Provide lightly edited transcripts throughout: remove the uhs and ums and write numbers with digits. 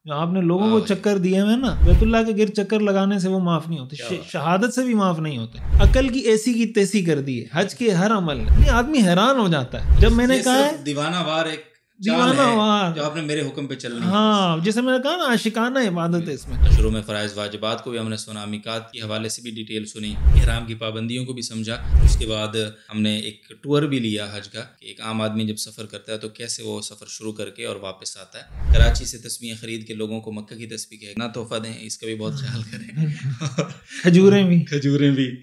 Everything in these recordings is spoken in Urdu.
جو آپ نے لوگوں کو چکر دیے ہوئے نا، بیت اللہ کے گرد چکر لگانے سے وہ معاف نہیں ہوتے، شہادت سے بھی معاف نہیں ہوتے. عقل کی ایسی کی تیسی کر دی ہے حج کے ہر عمل نے. آدمی حیران ہو جاتا ہے جب میں نے کہا ہے دیوانہ وار ایک دیوانہ وار جو آپ نے میرے حکم پہ چلنی ہے. ہاں، جیسے میں نے کہا نا عاشقانہ عبادت ہے اس میں. شروع میں فرائض واجبات کو بھی ہم نے سنا، میقات کے حوالے سے بھی ڈیٹیل سنی، احرام کی پابندیوں کو بھی سمجھا. اس کے بعد ہم نے ایک ٹور بھی لیا حج کا کہ ایک عام آدمی جب سفر کرتا ہے تو کیسے وہ سفر شروع کر کے اور واپس آتا ہے. کراچی سے تسبیحیں خرید کے لوگوں کو مکہ کی تسبیح کے نہ تحفہ دیں، اس کا بھی بہت خیال کریں. کھجوریں بھی.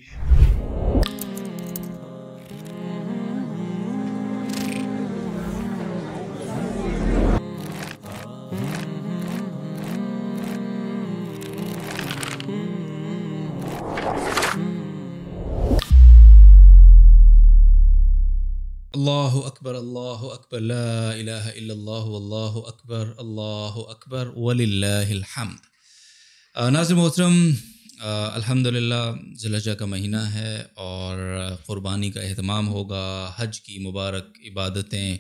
اللہ اکبر اللہ اکبر لا الہ الا اللہ واللہ اکبر اللہ اکبر وللہ الحمد. ناظرین محترم، الحمدللہ ذی الحجہ کا مہینہ ہے اور قربانی کا اہتمام ہوگا. حج کی مبارک عبادتیں،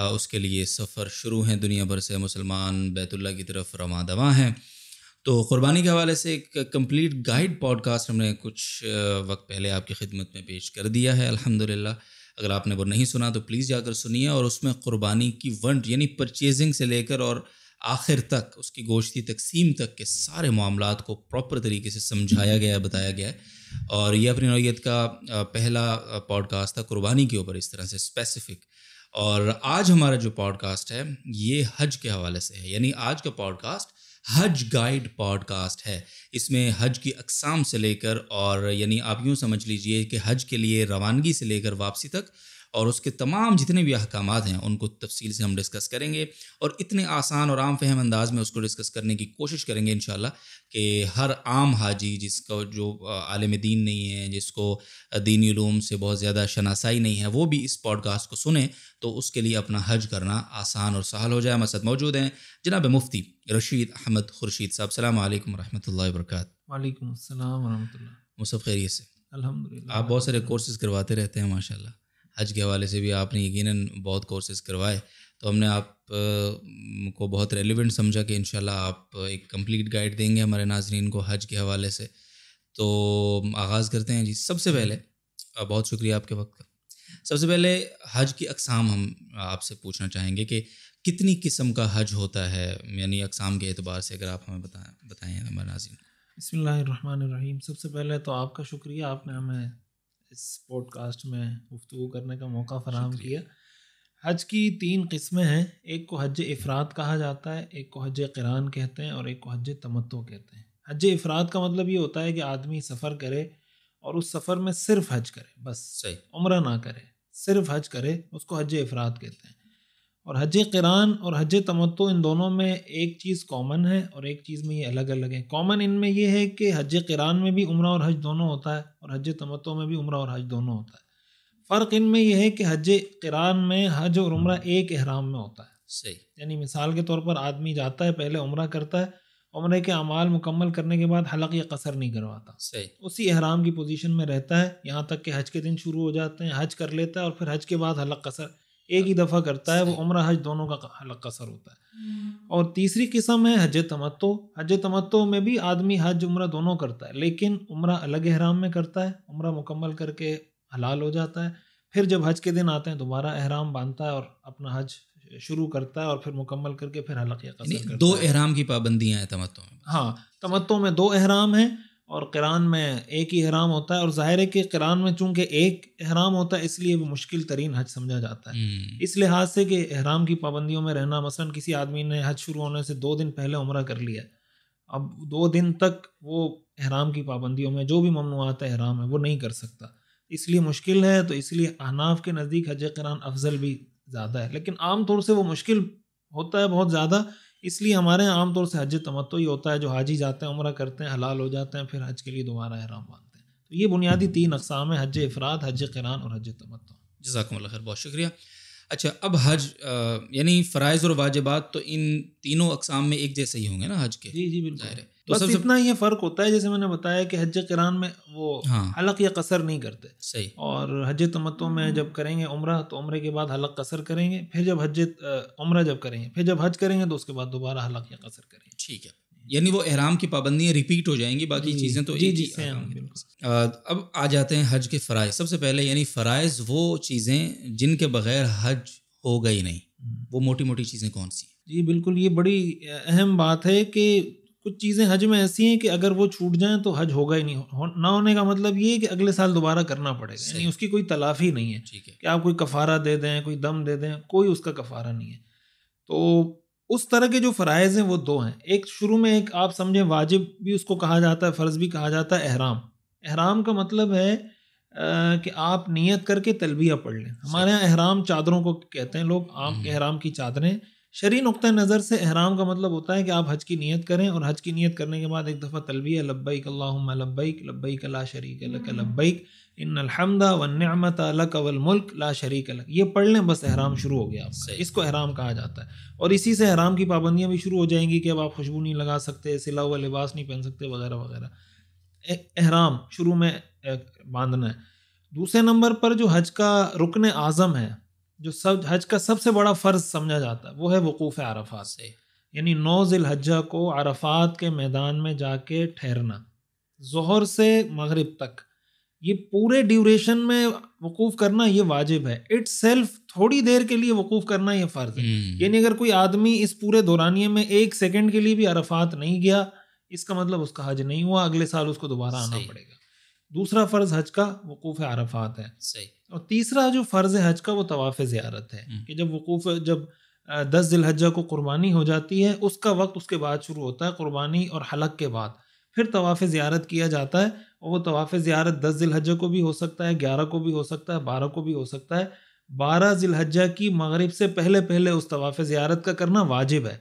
اس کے لیے سفر شروع ہیں. دنیا بھر سے مسلمان بیت اللہ کی طرف رواں دواں ہیں. تو قربانی کے حوالے سے ایک کمپلیٹ گائیڈ پوڈ کاسٹ ہم نے کچھ وقت پہلے آپ کی خدمت میں پیش کر دیا ہے الحمدللہ. اگر آپ نے وہ نہیں سنا تو پلیز جا کر سنیے. اور اس میں قربانی کی ونٹ یعنی پرچیزنگ سے لے کر اور آخر تک اس کی گوشتی تقسیم تک کے سارے معاملات کو پراپر طریقے سے سمجھایا گیا ہے، بتایا گیا ہے. اور یہ اپنی نوعیت کا پہلا پوڈ کاسٹ تھا قربانی کے اوپر اس طرح سے اسپیسیفک. اور آج ہمارا جو پوڈ کاسٹ ہے یہ حج کے حوالے سے ہے، یعنی آج کا پوڈ کاسٹ حج گائیڈ پوڈ کاسٹ ہے. اس میں حج کی اقسام سے لے کر اور یعنی آپ یوں سمجھ لیجئے کہ حج کے لیے روانگی سے لے کر واپسی تک اور اس کے تمام جتنے بھی احکامات ہیں ان کو تفصیل سے ہم ڈسکس کریں گے. اور اتنے آسان اور عام فہم انداز میں اس کو ڈسکس کرنے کی کوشش کریں گے انشاءاللہ کہ ہر عام حاجی جس کو جو عالم دین نہیں ہے، جس کو دینی علوم سے بہت زیادہ شناسائی نہیں ہے، وہ بھی اس پوڈ کاسٹ کو سنیں تو اس کے لیے اپنا حج کرنا آسان اور سہل ہو جائے. ہمارے ساتھ موجود ہیں جناب مفتی رشید احمد خورشید صاحب. السلام علیکم ورحمۃ اللہ وبرکاتہ. وعلیکم السلام ورحمۃ اللہ. مصعب خیریت سے؟ الحمدللہ. آپ بہت سارے کورسز کرواتے رہتے ہیں ماشاءاللہ. حج کے حوالے سے بھی آپ نے یقیناً بہت کورسز کروائے، تو ہم نے آپ کو بہت ریلیونٹ سمجھا کہ انشاءاللہ آپ ایک کمپلیٹ گائیڈ دیں گے ہمارے ناظرین کو حج کے حوالے سے. تو آغاز کرتے ہیں جی. سب سے پہلے بہت شکریہ آپ کے وقت کا. سب سے پہلے حج کی اقسام ہم آپ سے پوچھنا چاہیں گے کہ کتنی قسم کا حج ہوتا ہے، یعنی اقسام کے اعتبار سے اگر آپ ہمیں بتائیں ہمارے ناظرین. بسم اللہ الرحمن الرحیم. سب سے پہلے تو آپ کا شکریہ، آپ نے ہمیں اس پوڈ کاسٹ میں گفتگو کرنے کا موقع فراہم کیا. حج کی 3 قسمیں ہیں. ایک کو حج افراد کہا جاتا ہے، ایک کو حج قران کہتے ہیں اور ایک کو حج تمتع کہتے ہیں. حج افراد کا مطلب یہ ہوتا ہے کہ آدمی سفر کرے اور اس سفر میں صرف حج کرے، بس صحیح، عمرہ نہ کرے، صرف حج کرے، اس کو حج افراد کہتے ہیں. اور حج قران اور حج تمتع ان دونوں میں ایک چیز کامن ہے اور ایک چیز میں یہ الگ الگ ہیں. کامن ان میں یہ ہے کہ حج قران میں بھی عمرہ اور حج دونوں ہوتا ہے اور حج تمتع میں بھی عمرہ اور حج دونوں ہوتا ہے. فرق ان میں یہ ہے کہ حج قران میں حج اور عمرہ ایک احرام میں ہوتا ہے. صحیح. یعنی مثال کے طور پر آدمی جاتا ہے، پہلے عمرہ کرتا ہے، عمرے کے اعمال مکمل کرنے کے بعد حلق یا قصر نہیں کرواتا، صحیح، اسی احرام کی پوزیشن میں رہتا ہے یہاں تک کہ حج کے دن شروع ہو جاتے ہیں، حج کر لیتا ہے اور پھر حج کے بعد حلق قصر ایک ہی دفعہ کرتا ہے. وہ عمرہ حج دونوں کا حلق قصر ہوتا ہے. اور تیسری قسم ہے حج تمتع. حج تمتع میں بھی آدمی حج عمرہ دونوں کرتا ہے، لیکن عمرہ الگ احرام میں کرتا ہے، عمرہ مکمل کر کے حلال ہو جاتا ہے، پھر جب حج کے دن آتے ہیں دوبارہ احرام باندھتا ہے اور اپنا حج شروع کرتا ہے اور پھر مکمل کر کے پھر حلق یا قصر کرتا ہے. 2 احرام کی پابندیاں ہیں تمتع میں. ہاں، تمتع میں 2 احرام ہیں اور قران میں ایک ہی احرام ہوتا ہے. اور ظاہر ہے کہ قران میں چونکہ ایک احرام ہوتا ہے اس لیے وہ مشکل ترین حج سمجھا جاتا ہے، اس لحاظ سے کہ احرام کی پابندیوں میں رہنا. مثلا کسی آدمی نے حج شروع ہونے سے 2 دن پہلے عمرہ کر لیا، اب 2 دن تک وہ احرام کی پابندیوں میں جو بھی ممنوعات احرام ہے وہ نہیں کر سکتا، اس لیے مشکل ہے. تو اس لیے احناف کے نزدیک حج قران افضل بھی زیادہ ہے، لیکن عام طور سے وہ مشکل ہوتا ہے بہت زیادہ. اس لیے ہمارے یہاں عام طور سے حج تمتع ہی ہوتا ہے، جو حاجی جاتے ہیں عمرہ کرتے ہیں حلال ہو جاتے ہیں پھر حج کے لیے دوبارہ احرام باندھتے ہیں. تو یہ بنیادی 3 اقسام ہیں، حج افراد، حج قران اور حج تمتع. جزاکم اللہ خیر، بہت شکریہ. اچھا، اب حج یعنی فرائض اور واجبات تو ان تینوں اقسام میں ایک جیسے ہی ہوں گے نا حج کے؟ جی بالکل. ظاہر ہے. تو بس اتنا یہ فرق ہوتا ہے جیسے میں نے بتایا کہ حج قران میں وہ حلق یا قصر نہیں کرتے. صحیح. اور حج تمتع میں جب کریں گے عمرہ تو عمرے کے بعد حلق قصر کریں گے، پھر جب عمرہ جب کریں گے، پھر جب حج کریں گے تو اس کے بعد دوبارہ حلق یا قصر کریں گے. ٹھیک ہے، یعنی وہ احرام کی پابندیاں ریپیٹ ہو جائیں گی، باقی چیزیں تو ایک ہی. اب آ جاتے ہیں حج کے فرائض. سب سے پہلے یعنی فرائض وہ چیزیں جن کے بغیر حج ہوگا ہی نہیں، وہ موٹی موٹی چیزیں کون سی ہیں؟ جی بالکل، یہ بڑی اہم بات ہے کہ کچھ چیزیں حج میں ایسی ہیں کہ اگر وہ چھوٹ جائیں تو حج ہوگا ہی نہیں. نہ ہونے کا مطلب یہ ہے کہ اگلے سال دوبارہ کرنا پڑے گا، یعنی اس کی کوئی تلافی نہیں ہے. کہ آپ کوئی کفارہ دے دیں، کوئی دم دے دیں، کوئی اس کا کفارہ نہیں ہے. تو اس طرح کے جو فرائض ہیں وہ دو ہیں. ایک شروع میں ایک آپ سمجھیں واجب بھی اس کو کہا جاتا ہے، فرض بھی کہا جاتا ہے، احرام. احرام کا مطلب ہے کہ آپ نیت کر کے تلبیہ پڑھ لیں. ہمارے یہاں احرام چادروں کو کہتے ہیں لوگ، عام احرام کی چادریں. شرعی نقطہ نظر سے احرام کا مطلب ہوتا ہے کہ آپ حج کی نیت کریں، اور حج کی نیت کرنے کے بعد ایک دفعہ تلبیہ لبیک اللہم لبیک لبیک لا شریک لک لبیک ان الحمد والنعمت لک والملک لا شریک لک، یہ پڑھ لیں، بس احرام شروع ہو گیا. اس کو احرام کہا جاتا ہے. اور اسی سے احرام کی پابندیاں بھی شروع ہو جائیں گی کہ اب آپ خوشبو نہیں لگا سکتے، سلا ہوا لباس نہیں پہن سکتے، وغیرہ وغیرہ. احرام شروع میں باندھنا ہے. دوسرے نمبر پر جو حج کا رکن اعظم ہے، جو حج کا سب سے بڑا فرض سمجھا جاتا ہے، وہ ہے وقوف عرفات سے. یعنی 9 ذی الحجہ کو عرفات کے میدان میں جا کے ٹھہرنا، ظہر سے مغرب تک، یہ پورے ڈیوریشن میں وقوف کرنا یہ واجب ہے. اٹ سیلف تھوڑی دیر کے لیے وقوف کرنا یہ فرض ہے. یعنی اگر کوئی آدمی اس پورے دورانیے میں 1 سیکنڈ کے لیے بھی عرفات نہیں گیا، اس کا مطلب اس کا حج نہیں ہوا، اگلے سال اس کو دوبارہ آنا پڑے گا. دوسرا فرض حج کا وقوف عرفات ہے. اور تیسرا جو فرض حج کا وہ طواف زیارت ہے، کہ جب 10 ذی الحجہ کو قربانی ہو جاتی ہے، اس کا وقت اس کے بعد شروع ہوتا ہے، قربانی اور حلق کے بعد پھر طواف زیارت کیا جاتا ہے. اور وہ طواف زیارت 10 ذی الحجہ کو بھی ہو سکتا ہے، 11 کو بھی ہو سکتا ہے، 12 کو بھی ہو سکتا ہے. 12 ذی الحجہ کی مغرب سے پہلے اس طواف زیارت کا کرنا واجب ہے.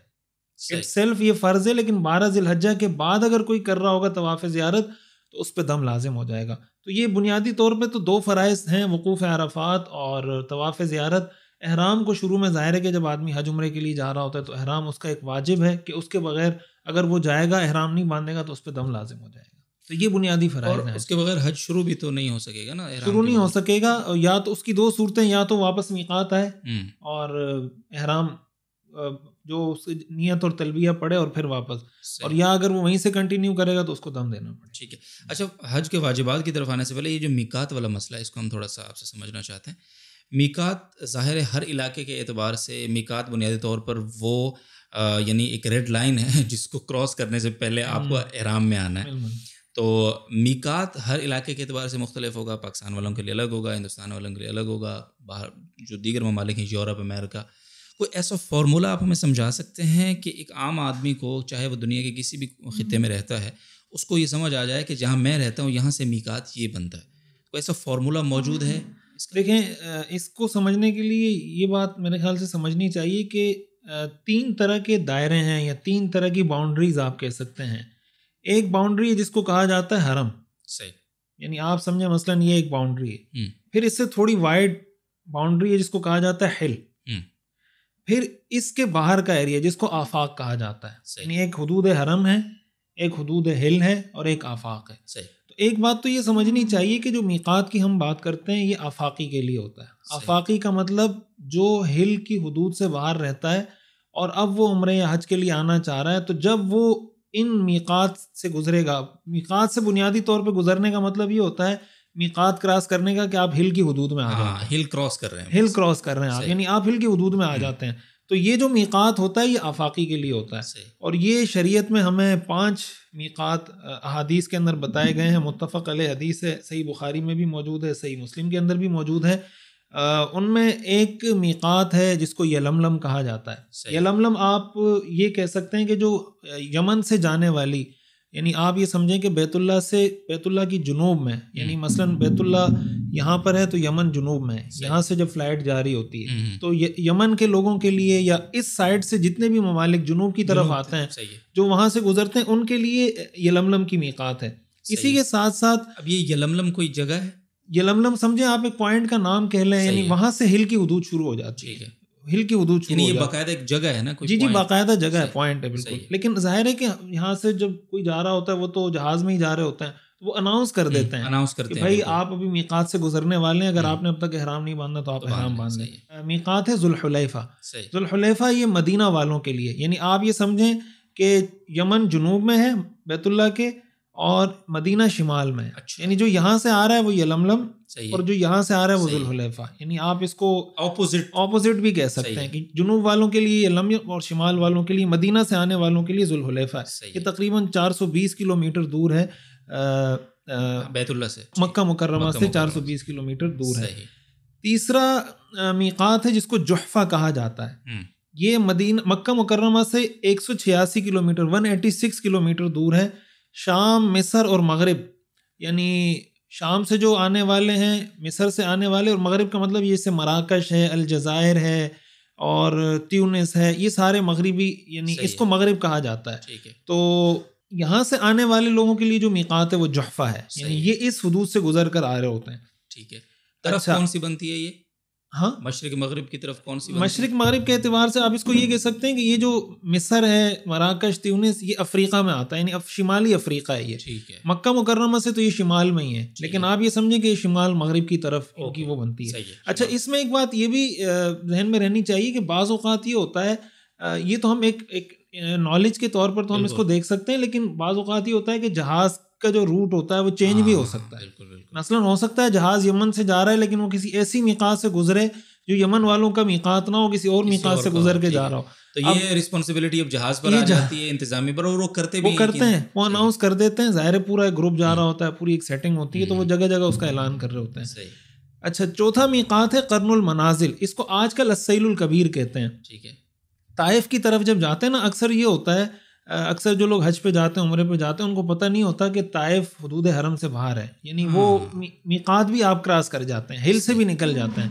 اٹ سیلف یہ فرض ہے، لیکن 12 ذی الحجہ کے بعد اگر کوئی کر رہا ہوگا طواف زیارت تو اس پہ دم لازم ہو جائے گا. تو یہ بنیادی طور پہ تو 2 فرائض ہیں، وقوف عرفات اور طواف زیارت. احرام کو شروع میں ظاہر ہے کہ جب آدمی حج عمرے کے لیے جا رہا ہوتا ہے تو احرام اس کا ایک واجب ہے کہ اس کے بغیر اگر وہ جائے گا، احرام نہیں باندھے گا تو اس پہ دم لازم ہو جائے گا. تو یہ بنیادی فرائض ہیں. اس کے بغیر حج شروع بھی تو نہیں ہو سکے گا نا، شروع نہیں ہو سکے گا. یا تو اس کی 2 صورتیں، یا تو واپس میقات آئے اور احرام جو اس نیت اور تلبیہ پڑے اور پھر واپس، اور یا اگر وہ وہیں سے کنٹینیو کرے گا تو اس کو دم دینا پڑے. ٹھیک ہے. اچھا، حج کے واجبات کی طرف آنے سے پہلے یہ جو میقات والا مسئلہ ہے، اس کو ہم تھوڑا سا آپ سے سمجھنا چاہتے ہیں. میقات ظاہر ہے ہر علاقے کے اعتبار سے میقات بنیادی طور پر وہ یعنی ایک ریڈ لائن ہے جس کو کراس کرنے سے پہلے آپ کو احرام میں آنا ہے. تو میقات ہر علاقے کے اعتبار سے مختلف ہوگا. پاکستان والوں کے لیے الگ ہوگا، ہندوستان والوں کے لیے الگ ہوگا، باہر جو دیگر ممالک ہیں، یورپ، امریکہ. کوئی ایسا فارمولہ آپ ہمیں سمجھا سکتے ہیں کہ ایک عام آدمی کو، چاہے وہ دنیا کے کسی بھی خطے میں رہتا ہے، اس کو یہ سمجھ آ جائے کہ جہاں میں رہتا ہوں یہاں سے میقات یہ بنتا ہے؟ کوئی ایسا فارمولہ موجود ہے؟ دیکھیں، اس کو سمجھنے کے لیے یہ بات میرے خیال سے سمجھنی چاہیے کہ 3 طرح کے دائرے ہیں یا 3 طرح کی باؤنڈریز آپ کہہ سکتے ہیں. ایک باؤنڈری ہے جس کو کہا جاتا ہے حرم. صحیح. یعنی آپ سمجھیں مثلاً یہ ایک باؤنڈری ہے. پھر اس سے تھوڑی وائڈ باؤنڈری ہے جس کو کہا جاتا ہے حل. پھر اس کے باہر کا ایریا جس کو آفاق کہا جاتا ہے. یعنی ایک حدود حرم ہے، ایک حدود حل ہے، اور ایک آفاق ہے. تو ایک بات تو یہ سمجھنی چاہیے کہ جو میقات کی ہم بات کرتے ہیں یہ آفاقی کے لیے ہوتا ہے. آفاقی کا مطلب جو حل کی حدود سے باہر رہتا ہے اور اب وہ عمرے یا حج کے لیے آنا چاہ رہا ہے، تو جب وہ ان میقات سے گزرے گا، میقات سے بنیادی طور پہ گزرنے کا مطلب یہ ہوتا ہے میقات کراس کرنے کا کہ آپ ہل کی حدود میں آ جاتے ہیں. ہل کراس کر رہے ہیں آپ، یعنی آپ ہل کی حدود میں آ جاتے ہیں. تو یہ جو میقات ہوتا ہے یہ آفاقی کے لیے ہوتا ہے. اور یہ شریعت میں ہمیں 5 میقات احادیث کے اندر بتائے گئے ہیں. متفق علیہ حدیث ہے، صحیح بخاری میں بھی موجود ہے، صحیح مسلم کے اندر بھی موجود ہے. ان میں ایک میقات ہے جس کو یلملم کہا جاتا ہے. یلملم آپ یہ کہہ سکتے ہیں کہ جو یمن سے جانے والی، یعنی آپ یہ سمجھیں کہ بیت اللہ کی جنوب میں، یعنی مثلاً بیت اللہ یہاں پر ہے تو یمن جنوب میں ہے. یہاں سے جب فلائٹ جاری ہوتی ہے تو یمن کے لوگوں کے لیے، یا اس سائڈ سے جتنے بھی ممالک جنوب کی طرف آتے ہیں جو وہاں سے گزرتے ہیں، ان کے لیے یلملم کی میقات ہے. اسی کے ساتھ ساتھ اب یہ یلملم کوئی جگہ ہے؟ یلملم سمجھیں آپ ایک پوائنٹ کا نام کہہ لیں, یعنی وہاں سے ہل کی حدود شروع ہو جاتی ہے, ہل کی حدود شروع ہو جاتی ہے. باقاعدہ ایک جگہ ہے نا, جی باقاعدہ جگہ ہے, پوائنٹ ہے بالکل. لیکن ظاہر ہے کہ یہاں سے جب کوئی جا رہا ہوتا ہے, وہ تو جہاز میں ہی جا رہے ہوتے ہیں, وہ اناؤنس کر دیتے ہیں کہ بھائی آپ ابھی میقات سے گزرنے والے ہیں, اگر آپ نے اب تک احرام نہیں باندھا تو آپ احرام باندھ لیں. میقات ہے ذوالحلیفہ. ذوالحلیفہ یہ مدینہ والوں کے لیے, یعنی آپ یہ سمجھیں کہ یمن جنوب میں ہے بیت اللہ کے, اور مدینہ شمال میں ہے. یعنی جو یہاں سے آ رہا ہے وہ یلملم, اور جو یہاں سے آ رہا ہے وہ ذوالحلیفہ. یعنی آپ اس کو اپوزٹ بھی کہہ سکتے ہیں کہ جنوب والوں کے لیے یلملم اور شمال والوں کے لیے, مدینہ سے آنے والوں کے لیے ذوالحلیفہ ہے. یہ تقریباً 420 کلومیٹر دور ہے بیت اللہ سے, مکہ مکرمہ سے 420 کلومیٹر دور ہے. تیسرا میقات ہے جس کو جحفہ کہا جاتا ہے. یہ مکہ مکرمہ سے 186 کلومیٹر 186 کلومیٹر دور ہے. شام, مصر اور مغرب, یعنی شام سے جو آنے والے ہیں, مصر سے آنے والے, اور مغرب کا مطلب یہ سے مراکش ہے, الجزائر ہے اور تیونس ہے, یہ سارے مغربی, یعنی اس کو مغرب کہا جاتا ہے. تو یہاں سے آنے والے لوگوں کے لیے جو میقات ہے وہ جحفہ ہے, یعنی یہ اس حدود سے گزر کر آ رہے ہوتے ہیں. ٹھیک ہے. طرف کون سی بنتی ہے یہ؟ ہاں, مشرق مغرب کی طرف کون سی بنتی ہے؟ مشرق مغرب کے اعتبار سے آپ اس کو یہ کہہ سکتے ہیں کہ یہ جو مصر ہے, مراکش, تیونس, یہ افریقہ میں آتا ہے, یعنی شمالی افریقہ ہے یہ. ٹھیک ہے. مکہ مکرمہ سے تو یہ شمال میں ہی ہے, لیکن آپ یہ سمجھیں کہ یہ شمال مغرب کی طرف ان کی وہ بنتی ہے. اچھا, اس میں ایک بات یہ بھی ذہن میں رہنی چاہیے کہ بعض اوقات یہ ہوتا ہے, یہ تو ہم ایک نالج کے طور پر تو ہم اس کو دیکھ سکتے ہیں, لیکن بعض اوقات یہ ہوتا ہے کہ جہاز کا جو روٹ ہوتا ہے وہ چینج بھی ہو سکتا ہے. مثلاً ہو سکتا ہے جہاز یمن سے جا رہا ہے لیکن وہ کسی ایسی میقات سے گزرے جو یمن والوں کا میقات نہ ہو, کسی اور میقات سے گزر کے جا رہا ہو. تو یہ رسپانسبلٹی اب جہاز پر آ جاتی ہے, انتظامی پر, اور وہ کرتے ہیں, وہ اناؤنس کر دیتے ہیں. ظاہر ہے پورا ایک گروپ جا رہا ہوتا ہے, پوری ایک سیٹنگ ہوتی ہے, تو وہ جگہ جگہ اس کا اعلان کر رہے ہوتے ہیں. اچھا, چوتھا میقات ہے قرن المنازل. اس کو آج کل السیل الکبیر کہتے ہیں. ٹھیک ہے. طائف کی طرف جب جاتے ہیں نا, اکثر یہ ہوتا ہے, اکثر جو لوگ حج پہ جاتے ہیں, عمرے پہ جاتے ہیں, ان کو پتہ نہیں ہوتا کہ طائف حدود حرم سے باہر ہے. یعنی وہ میقات بھی آپ کراس کر جاتے ہیں, ہل سے بھی نکل جاتے ہیں.